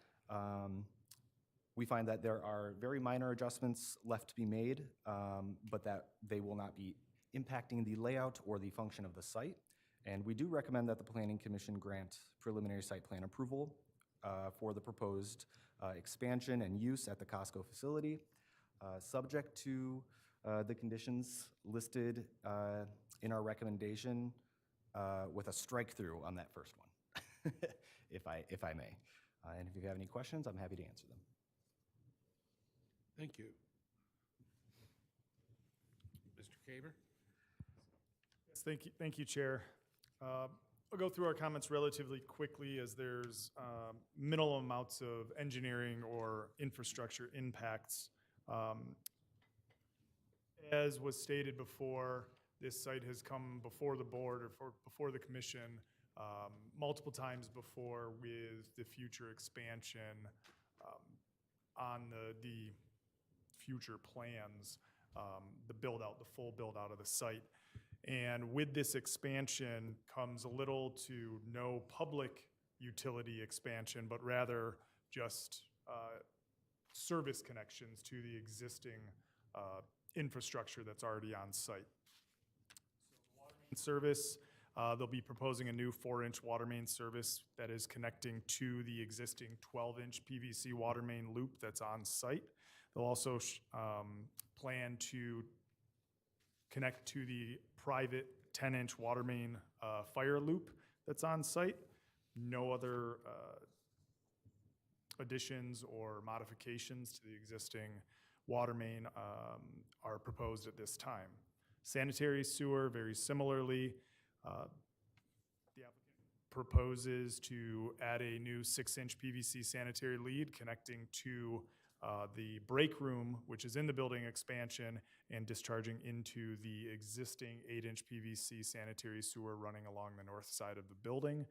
we find that there are very minor adjustments left to be made, but that they will not be impacting the layout or the function of the site. And we do recommend that the Planning Commission grant preliminary site plan approval for the proposed expansion and use at the Costco facility, subject to the conditions listed in our recommendation with a strike-through on that first one, if I may. And if you have any questions, I'm happy to answer them. Thank you. Mr. Kaber? Yes, thank you, Chair. I'll go through our comments relatively quickly as there's minimal amounts of engineering or infrastructure impacts. As was stated before, this site has come before the board or before the commission multiple times before with the future expansion on the future plans, the full build out of the site. And with this expansion comes a little to no public utility expansion, but rather just service connections to the existing infrastructure that's already on site. So water main service, they'll be proposing a new 4-inch water main service that is connecting to the existing 12-inch PVC water main loop that's on site. They'll also plan to connect to the private 10-inch water main fire loop that's on site. No other additions or modifications to the existing water main are proposed at this time. Sanitary sewer, very similarly, the applicant proposes to add a new 6-inch PVC sanitary lead connecting to the break room, which is in the building expansion, and discharging into the existing 8-inch PVC sanitary sewer running along the north side of the building.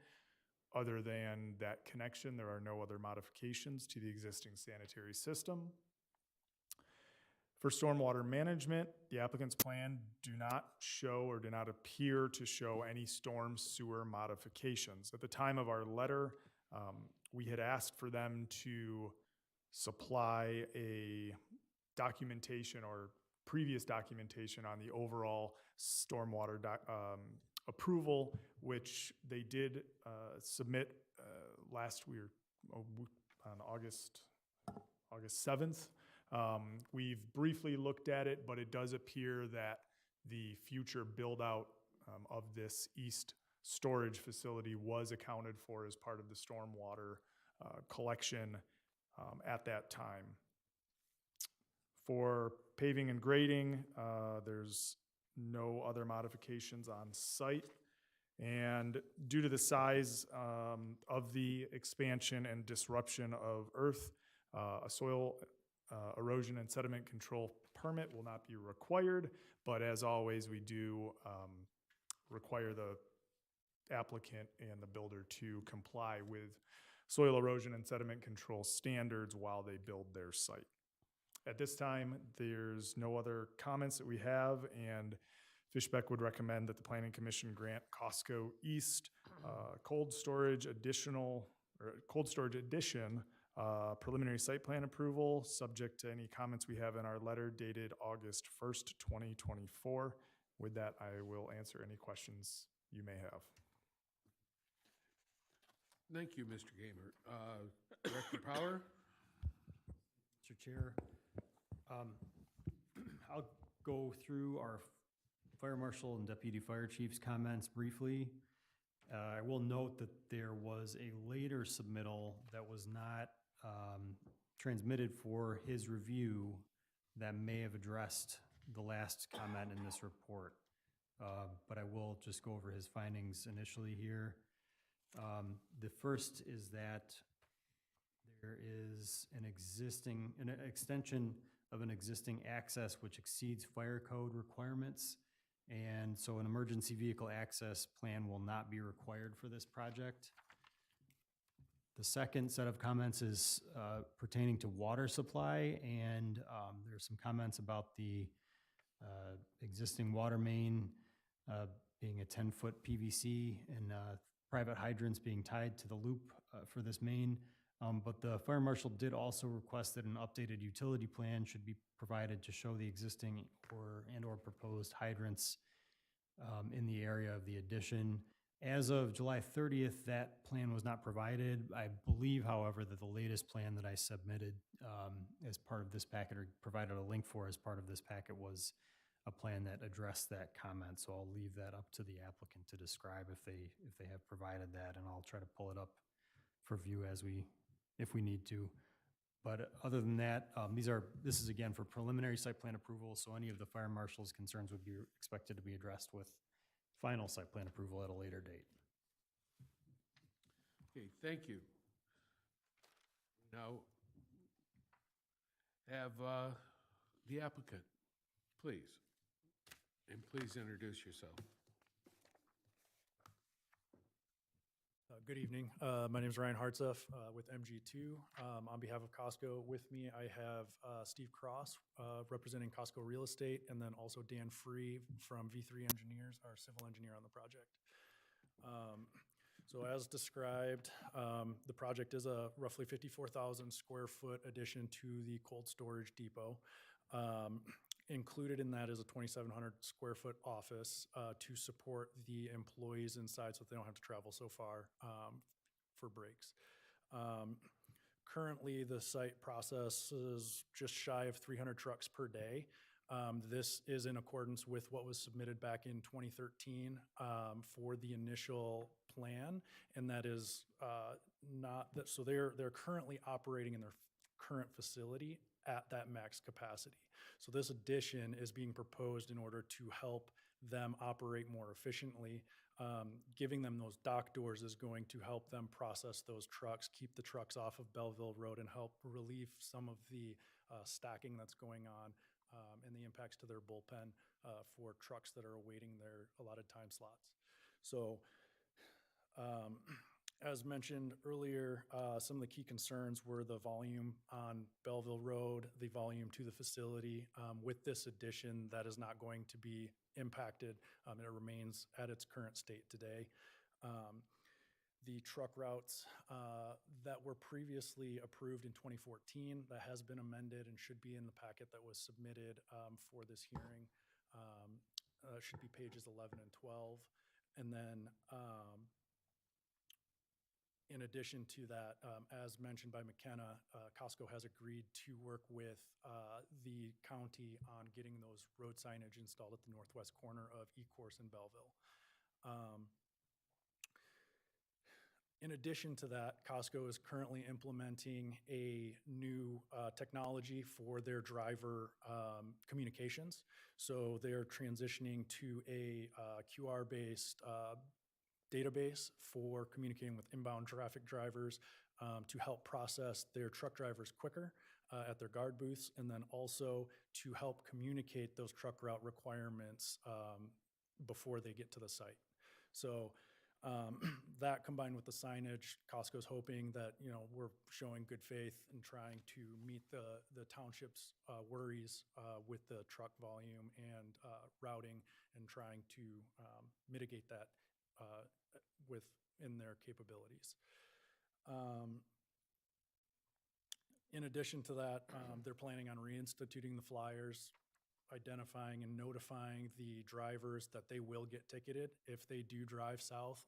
Other than that connection, there are no other modifications to the existing sanitary system. For stormwater management, the applicant's plan do not show or do not appear to show any storm sewer modifications. At the time of our letter, we had asked for them to supply a documentation or previous documentation on the overall stormwater approval, which they did submit on August 7th. We've briefly looked at it, but it does appear that the future build-out of this east storage facility was accounted for as part of the stormwater collection at that time. For paving and grading, there's no other modifications on site. And due to the size of the expansion and disruption of earth, a soil erosion and sediment control permit will not be required, but as always, we do require the applicant and the builder to comply with soil erosion and sediment control standards while they build their site. At this time, there's no other comments that we have, and Fishbeck would recommend that the Planning Commission grant Costco East cold storage addition preliminary site plan approval, subject to any comments we have in our letter dated August 1st, 2024. With that, I will answer any questions you may have. Thank you, Mr. Gamer. Director Power? Mr. Chair, I'll go through our fire marshal and deputy fire chief's comments briefly. I will note that there was a later submittal that was not transmitted for his review that may have addressed the last comment in this report. But I will just go over his findings initially here. The first is that there is an extension of an existing access which exceeds fire code requirements. And so an emergency vehicle access plan will not be required for this project. The second set of comments is pertaining to water supply, and there's some comments about the existing water main being a 10-foot PVC and private hydrants being tied to the loop for this main. But the fire marshal did also request that an updated utility plan should be provided to show the existing or proposed hydrants in the area of the addition. As of July 30th, that plan was not provided. I believe, however, that the latest plan that I submitted as part of this packet, or provided a link for as part of this packet, was a plan that addressed that comment. So I'll leave that up to the applicant to describe if they have provided that, and I'll try to pull it up for view if we need to. But other than that, this is again for preliminary site plan approval, so any of the fire marshal's concerns would be expected to be addressed with final site plan approval at a later date. Okay, thank you. Now, have the applicant, please. And please introduce yourself. Good evening. My name is Ryan Hartsuff with MG2. On behalf of Costco, with me I have Steve Cross representing Costco Real Estate, and then also Dan Free from V3 Engineers, our civil engineer on the project. So as described, the project is a roughly 54,000 square foot addition to the cold storage depot. Included in that is a 2,700 square foot office to support the employees inside so they don't have to travel so far for breaks. Currently, the site processes just shy of 300 trucks per day. This is in accordance with what was submitted back in 2013 for the initial plan, and that is not that. So they're currently operating in their current facility at that max capacity. So this addition is being proposed in order to help them operate more efficiently. Giving them those dock doors is going to help them process those trucks, keep the trucks off of Belleville Road, and help relieve some of the stacking that's going on and the impacts to their bullpen for trucks that are awaiting their allotted time slots. So as mentioned earlier, some of the key concerns were the volume on Belleville Road, the volume to the facility. With this addition, that is not going to be impacted. It remains at its current state today. The truck routes that were previously approved in 2014, that has been amended and should be in the packet that was submitted for this hearing. Should be pages 11 and 12. And then in addition to that, as mentioned by McKenna, Costco has agreed to work with the county on getting those road signage installed at the northwest corner of E-Course in Belleville. In addition to that, Costco is currently implementing a new technology for their driver communications. So they're transitioning to a QR-based database for communicating with inbound traffic drivers to help process their truck drivers quicker at their guard booths, and then also to help communicate those truck route requirements before they get to the site. So that combined with the signage, Costco's hoping that, you know, we're showing good faith in trying to meet the township's worries with the truck volume and routing, and trying to mitigate that within their capabilities. In addition to that, they're planning on reinstituting the flyers, identifying and notifying the drivers that they will get ticketed if they do drive south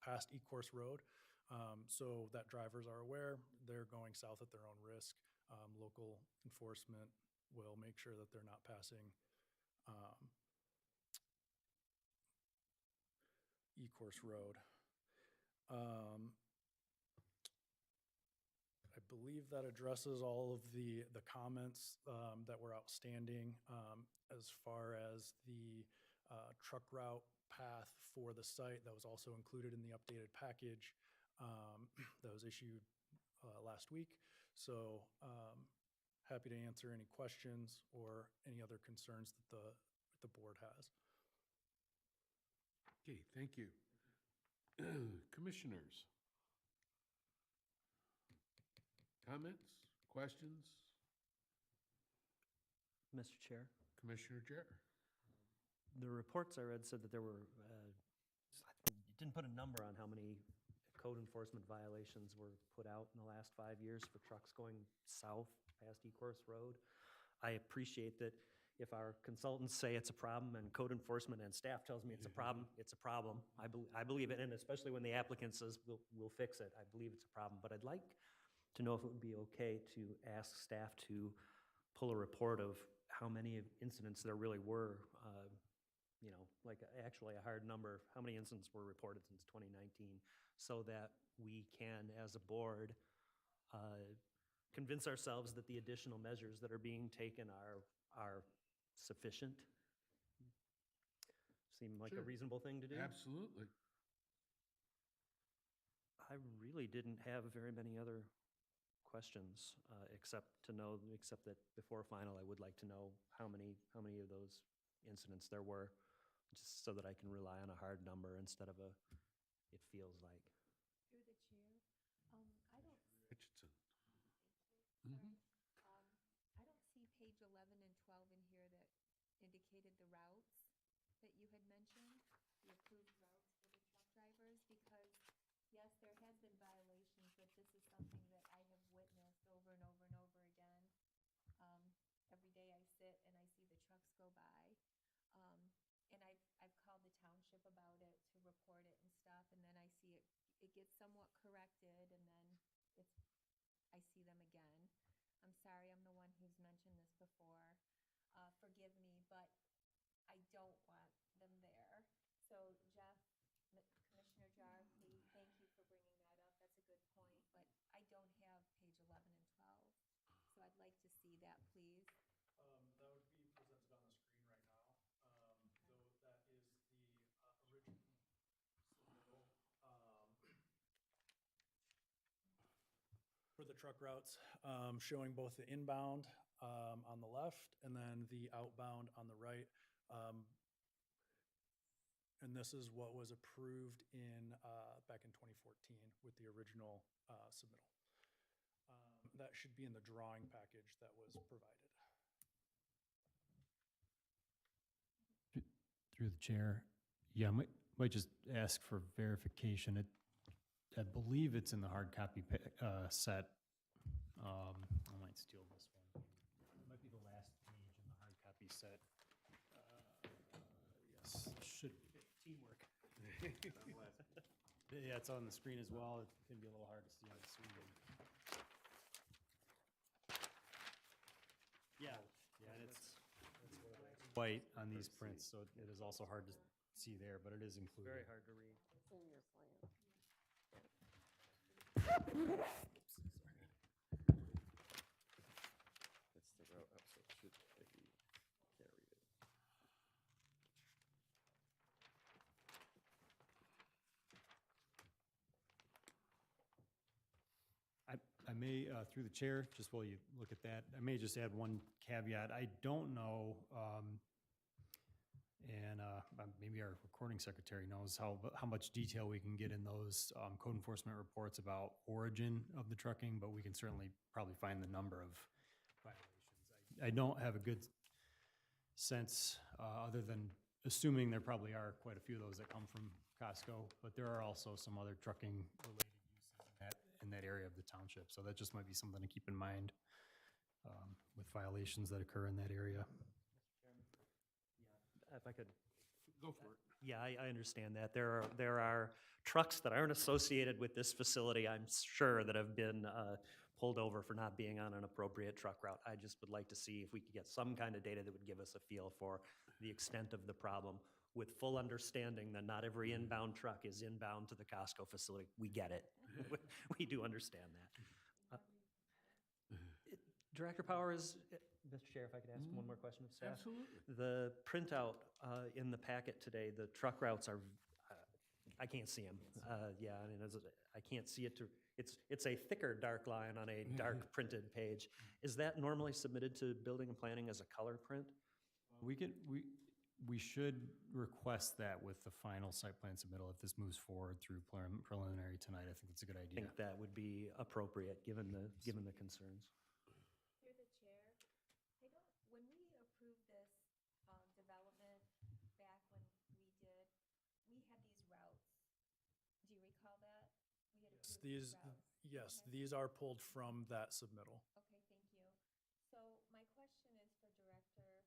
past E-Course Road, so that drivers are aware they're going south at their own risk. Local enforcement will make sure that they're not passing E-Course Road. I believe that addresses all of the comments that were outstanding as far as the truck route path for the site. That was also included in the updated package that was issued last week. So happy to answer any questions or any other concerns that the board has. Okay, thank you. Commissioners? Comments, questions? Mr. Chair, Commissioner Jarrett? the reports I read said that there were, it didn't put a number on how many code enforcement violations were put out in the last 5 years for trucks going south past E-Course Road. I appreciate that if our consultants say it's a problem and code enforcement and staff tells me it's a problem, it's a problem. I believe it, and especially when the applicant says we'll fix it, I believe it's a problem. But I'd like to know if it would be okay to ask staff to pull a report of how many incidents there really were, you know, like actually a hard number, how many incidents were reported since 2019, so that we can, as a board, convince ourselves that the additional measures that are being taken are sufficient. Seem like a Sure. reasonable thing to do? Absolutely. I really didn't have very many other questions, except that before final, I would like to know how many of those incidents there were, just so that I can rely on a hard number instead of a, it feels like. Through the chair, I don't, Richardson. sorry, Mhm. I don't see page 11 and 12 in here that indicated the routes that you had mentioned, the approved routes for the truck drivers, because yes, there has been violations, but this is something that I have witnessed over and over and over again. Every day I sit and I see the trucks go by. And I've called the township about it to report it and stuff, and then I see it gets somewhat corrected, and then I see them again. I'm sorry, I'm the one who's mentioned this before. Forgive me, but I don't want them there. So Jeff, Commissioner Jar, thank you for bringing that up. That's a good point, but I don't have page 11 and 12. So I'd like to see see that, please? That would be presented on the screen right now. Though that is the original submittal for the truck routes, showing both the inbound on the left and then the outbound on the right. And this is what was approved in, back in 2014 with the original submittal. That should be in the drawing package that was provided. Through the chair, yeah, might just ask for verification. I believe it's in the hard copy set. I might steal this one. It might be the last page in the hard copy set. Yes, should be. Teamwork. Yeah, it's on the screen as well. It can be a little hard to see on the screen. Yeah, and it's white on these prints, so it is also hard to see there, but it is included. Very hard to read. It's in your plan. It's the route up, so it should, if you can't read it. I may, through the chair, just while you look at that, I may just add one caveat. I don't know, and maybe our recording secretary knows how much detail we can get in those code enforcement reports about origin of the trucking, but we can certainly probably find the number of violations. I don't have a good sense, other than assuming there probably are quite a few of those that come from Costco, but there are also some other trucking related uses in that area of the township. So that just might be something to keep in mind with violations that occur in that area. If I could. Go for it. Yeah, I understand that. There are trucks that aren't associated with this facility, I'm sure, that have been pulled over for not being on an appropriate truck route. I just would like to see if we could get some kind of data that would give us a feel for the extent of the problem, with full understanding that not every inbound truck is inbound to the Costco facility. We get it. We do understand that. Director Powers, Mr. Chair, if I could ask one more question of staff? Absolutely. The printout in the packet today, the truck routes are, I can't see them. Yeah, I mean, I can't see it. It's a thicker dark line on a dark printed page. Is that normally submitted to building and planning as a color print? We should request that with the final site plan submittal if this moves forward through preliminary tonight. I think it's a good I idea. think that would be appropriate, given the concerns. Through the chair, when we approved this development back when we did, we had these routes. Do you recall that? We had approved these routes. Yes, Okay. these are pulled from that submittal. Okay, thank you. So my question is for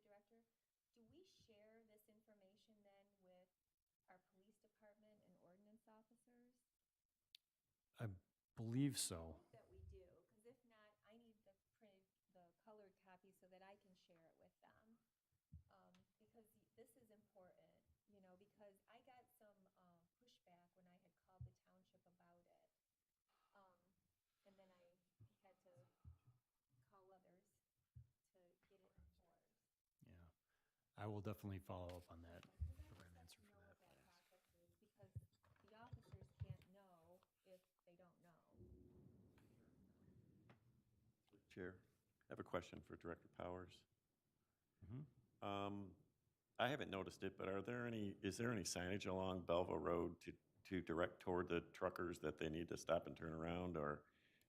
Director, do we share this information then with our police department and ordinance officers? I believe so. That we do, because if not, I need the colored copy so that I can share it with them. Because this is important, because I got some pushback when I had called the township about it. And then I had to call others to get it enforced. Yeah. I will definitely follow up on that, provide an answer for that. Know what that process is, because the officers can't know if they don't know. Chair, I have a question for Director Powers. Mhm. I haven't noticed it, but is there any signage along Belleville Road to direct toward the truckers that they need to stop and turn around, or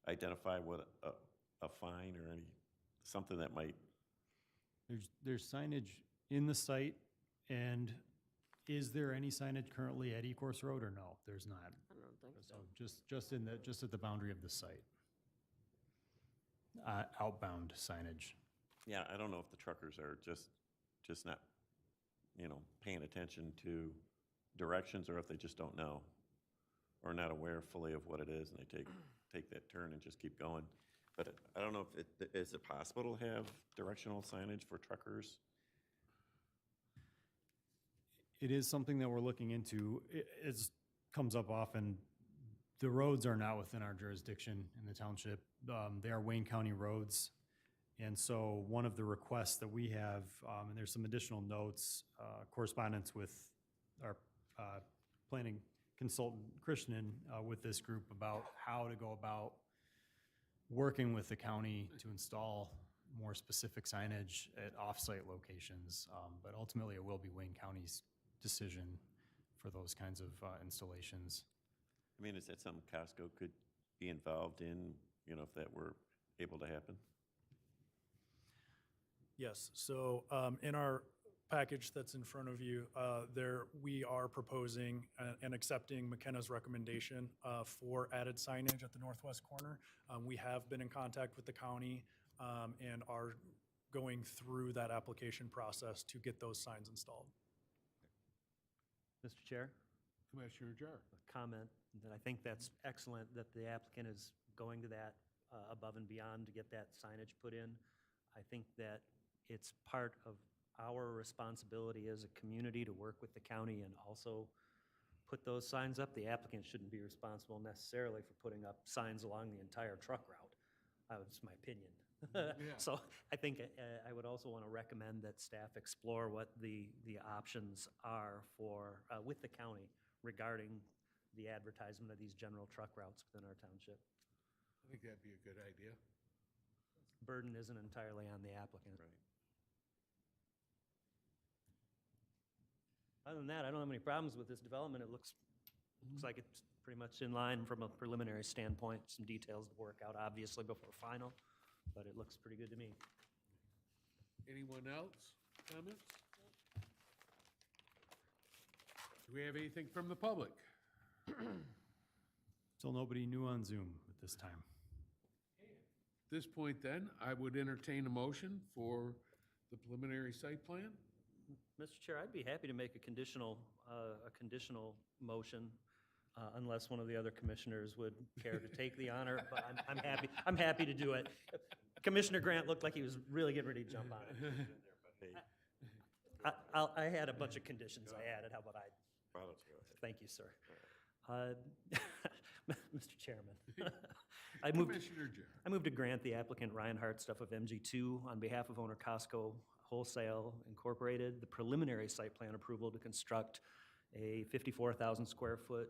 identify what a fine or something that might? There's signage in the site, and is there any signage currently at Ecorse Road or no? There's not. I don't think so. So just at the boundary of the site. Outbound signage. Yeah, I don't know if the truckers are just not, paying attention to directions, or if they just don't know, or not aware fully of what it is, and they take that turn and just keep going. But I don't know if is it possible to have directional signage for truckers? It is something that we're looking into. It comes up often The roads are not within our jurisdiction in the township. They are Wayne County roads. And so one of the requests that we have, and there's some additional notes, correspondence with our planning consultant, Krishnan, with this group about how to go about working with the county to install more specific signage at off-site locations. But ultimately, it will be Wayne County's decision for those kinds of installations. I mean, is that something Costco could be involved in, you know, if that were able to happen? Yes, so in our package that's in front of you, we are proposing and accepting McKenna's recommendation for added signage at the northwest corner. We have been in contact with the county and are going through that application process to get those signs installed. Mr. Chair, Commissioner Jar. a comment that I think that's excellent that the applicant is going to that above and beyond to get that signage put in. I think that it's part of our responsibility as a community to work with the county and also put those signs up. The applicant shouldn't be responsible necessarily for putting up signs along the entire truck route. That's my opinion. Yeah. So I think I would also want to recommend that staff explore what the options are for, with the county regarding the advertisement of these general truck routes within our township. I think that'd be a good idea. Burden isn't entirely on the applicant. Right. Other than that, I don't have any problems with this development. It looks like it's pretty much in line from a preliminary standpoint. Some details to work out, obviously, before final, but it looks pretty good to me. Anyone else? Comments? Do we have anything from the public? Still nobody new on Zoom at this time. At this point then, I would entertain a motion for the preliminary site plan. Mr. Chair, I'd be happy to make a conditional motion, unless one of the other commissioners would care to take the honor, but I'm happy to do it. Commissioner Grant looked like he was really getting ready to jump on it. I had a bunch of conditions I added. How about Why don't you go ahead? Thank you, sir. Mr. Chairman, I move to grant the applicant Ryan Hartstuff of MG2 on behalf of owner Costco Wholesale Incorporated the preliminary site plan approval to construct a 54,000 square foot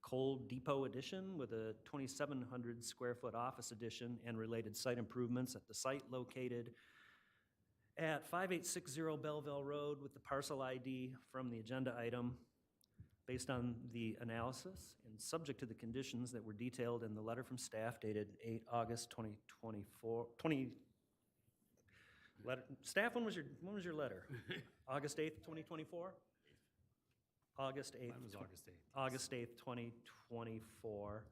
cold depot addition with a 2,700 square foot office addition and related site improvements at the site located at 5860 Belleville Road with the parcel ID from the agenda item based on the analysis and subject to the conditions that were detailed in the letter from staff dated 8 August 2024. Staff, when was your letter? August 8th, 2024? August 8th. Mine was August 8th. August 8th, 2024.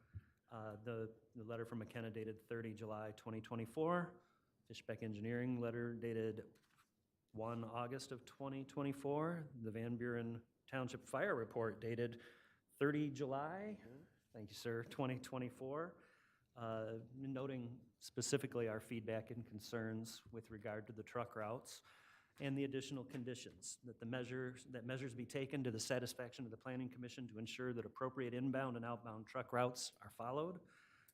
The letter from McKenna dated 30 July 2024. Fishbeck Engineering letter dated 1 August of 2024. The Van Buren Township Fire Report dated 30 July, thank you, sir, 2024. Noting specifically our feedback and concerns with regard to the truck routes and the additional conditions, that measures be taken to the satisfaction of the Planning Commission to ensure that appropriate inbound and outbound truck routes are followed,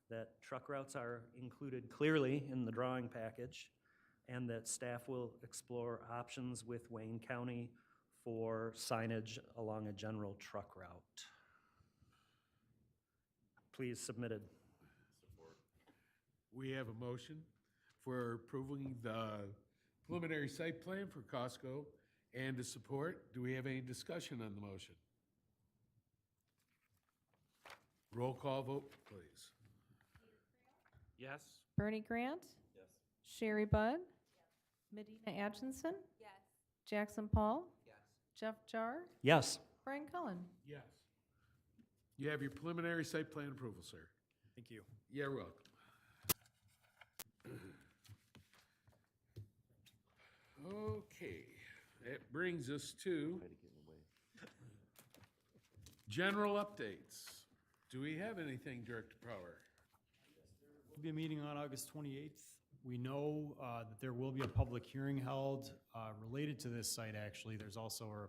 that truck routes are included clearly in the drawing package, and that staff will explore options with Wayne County for signage along a general truck route. Please submitted. We have a motion for approving the preliminary site plan for Costco and to support. Do we have any discussion on the motion? Roll call vote, please. Yes. Bernie Grant. Yes. Sherry Budd. Medina Atchison. Yes. Jackson Paul. Yes. Jeff Jar. Yes. Brian Cullen. Yes. You have your preliminary site plan approval, sir. Thank you. You're welcome. Okay, that brings us to general updates. Do we have anything, Director Power? There'll be a meeting on August 28th. We know that there will be a public hearing held related to this site, actually. There's also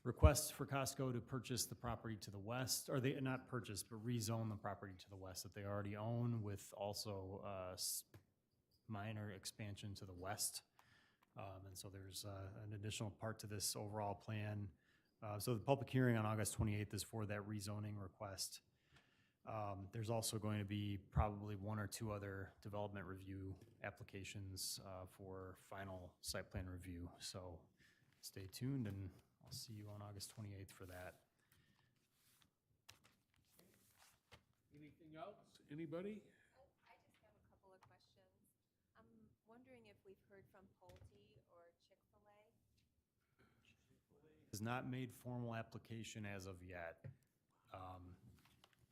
request for Costco to purchase the property to the west, or they, not purchase, but rezone the property to the west that they already own with also minor expansion to the west. And so there's an additional part to this overall plan. So the public hearing on August 28th is for that rezoning request. There's also going to be probably one or two other development review applications for final site plan review. So stay tuned, and I'll see you on August 28th for that. Anything else? Anybody? I just have a couple of questions. I'm wondering if we've heard from Pulte or Chick-fil-A? Has not made formal application as of yet.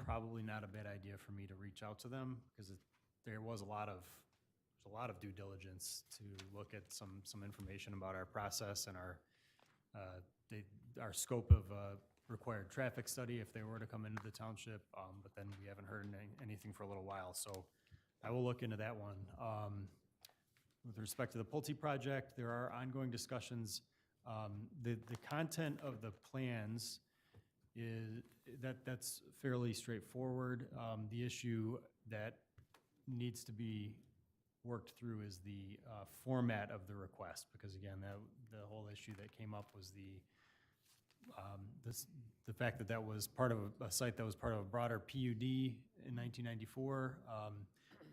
Probably not a bad idea for me to reach out to them, because there was a lot of due diligence to look at some information about our process and our scope of required traffic study if they were to come into the township, but then we haven't heard anything for a little while, so I will look into that one. With respect to the Pulte project, there are ongoing discussions. The content of the plans is that's fairly straightforward. The issue that needs to be worked through is the format of the request, because again, the whole issue that came up was the fact that that was part of a site that was part of a broader PUD in 1994,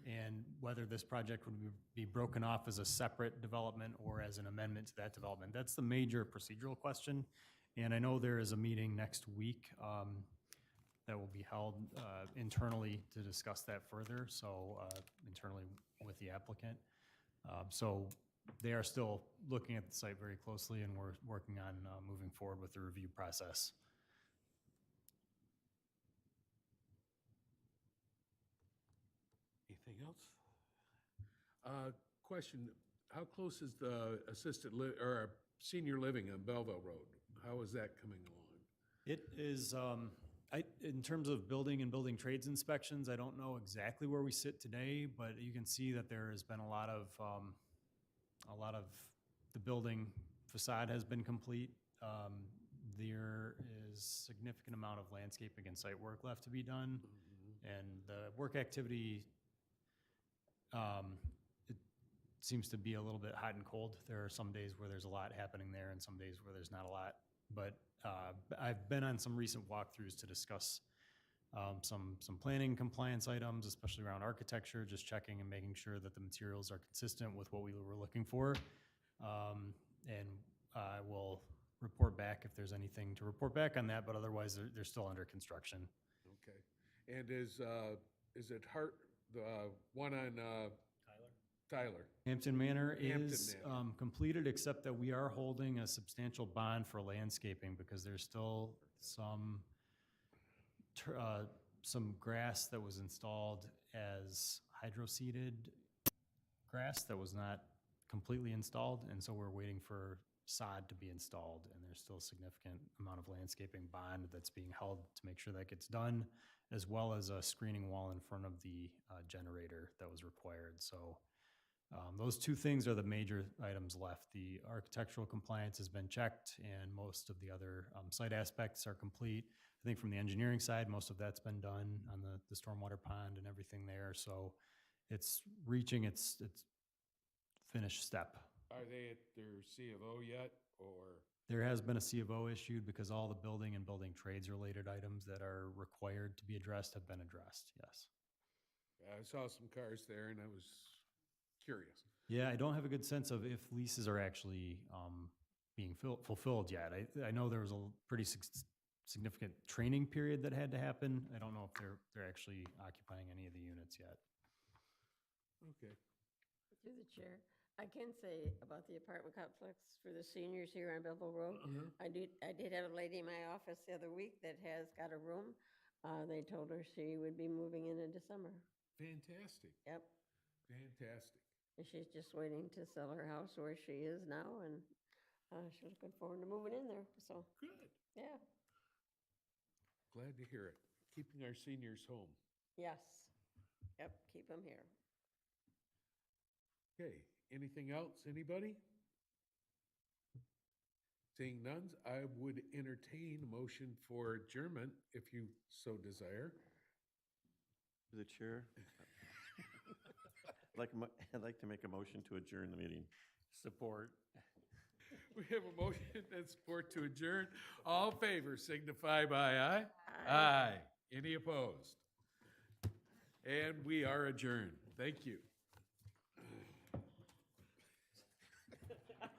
and whether this project would be broken off as a separate development or as an amendment to that development. That's the major procedural question. And I know there is a meeting next week that will be held internally to discuss that further, so internally with the applicant. So they are still looking at the site very closely, and we're working on moving forward with the review process. Anything else? Question, how close is the or senior living on Belleville Road? How is that coming along? It is, in terms of building and building trades inspections, I don't know exactly where we sit today, but you can see that there has been a lot of the building facade has been complete. There is significant amount of landscaping and site work left to be done. And the work activity, it seems to be a little bit hot and cold. There are some days where there's a lot happening there and some days where there's not a lot. But I've been on some recent walkthroughs to discuss some planning compliance items, especially around architecture, just checking and making sure that the materials are consistent with what we were looking for. And I will report back if there's anything to report back on that, but otherwise they're still under construction. Okay. And is it the one on Tyler? Hampton Manor Hampton is Manor. completed, except that we are holding a substantial bond for landscaping because there's still some grass that was installed as hydro-seeded grass that was not completely installed, and so we're waiting for sod to be installed, and there's still a significant amount of landscaping bond that's being held to make sure that gets done, as well as a screening wall in front of the generator that was required. So those two things are the major items left. The architectural compliance has been checked, and most of the other site aspects are complete. I think from the engineering side, most of that's been done on the stormwater pond and everything there. So it's reaching its finished step. Are they at their C of O yet, or? There has been a C of O issued because all the building and building trades related items that are required to be addressed have been addressed, yes. I saw some cars there and I was curious. Yeah, I don't have a good sense of if leases are actually being fulfilled yet. I know there was a pretty significant training period that had to happen. I don't know if they're actually occupying any of the units yet. Okay. Through the chair, I can say about the apartment complex for the seniors here on Belleville Road. I did have a lady in my office the other week that has got a room. They told her she would be moving in December. Fantastic. Yep. Fantastic. And she's just waiting to sell her house where she is now, and she's looking forward to moving in there, so. Good. Yeah. Glad to hear it. Keeping our seniors home. Yes. Yep, keep them here. Okay, anything else, anybody? Seeing none, I would entertain a motion for adjournment if you so desire. The chair? I'd like to make a motion to adjourn the meeting. Support. We have a motion and support to adjourn. All in favor signify by aye. Aye. Any opposed? And we are adjourned. Thank you.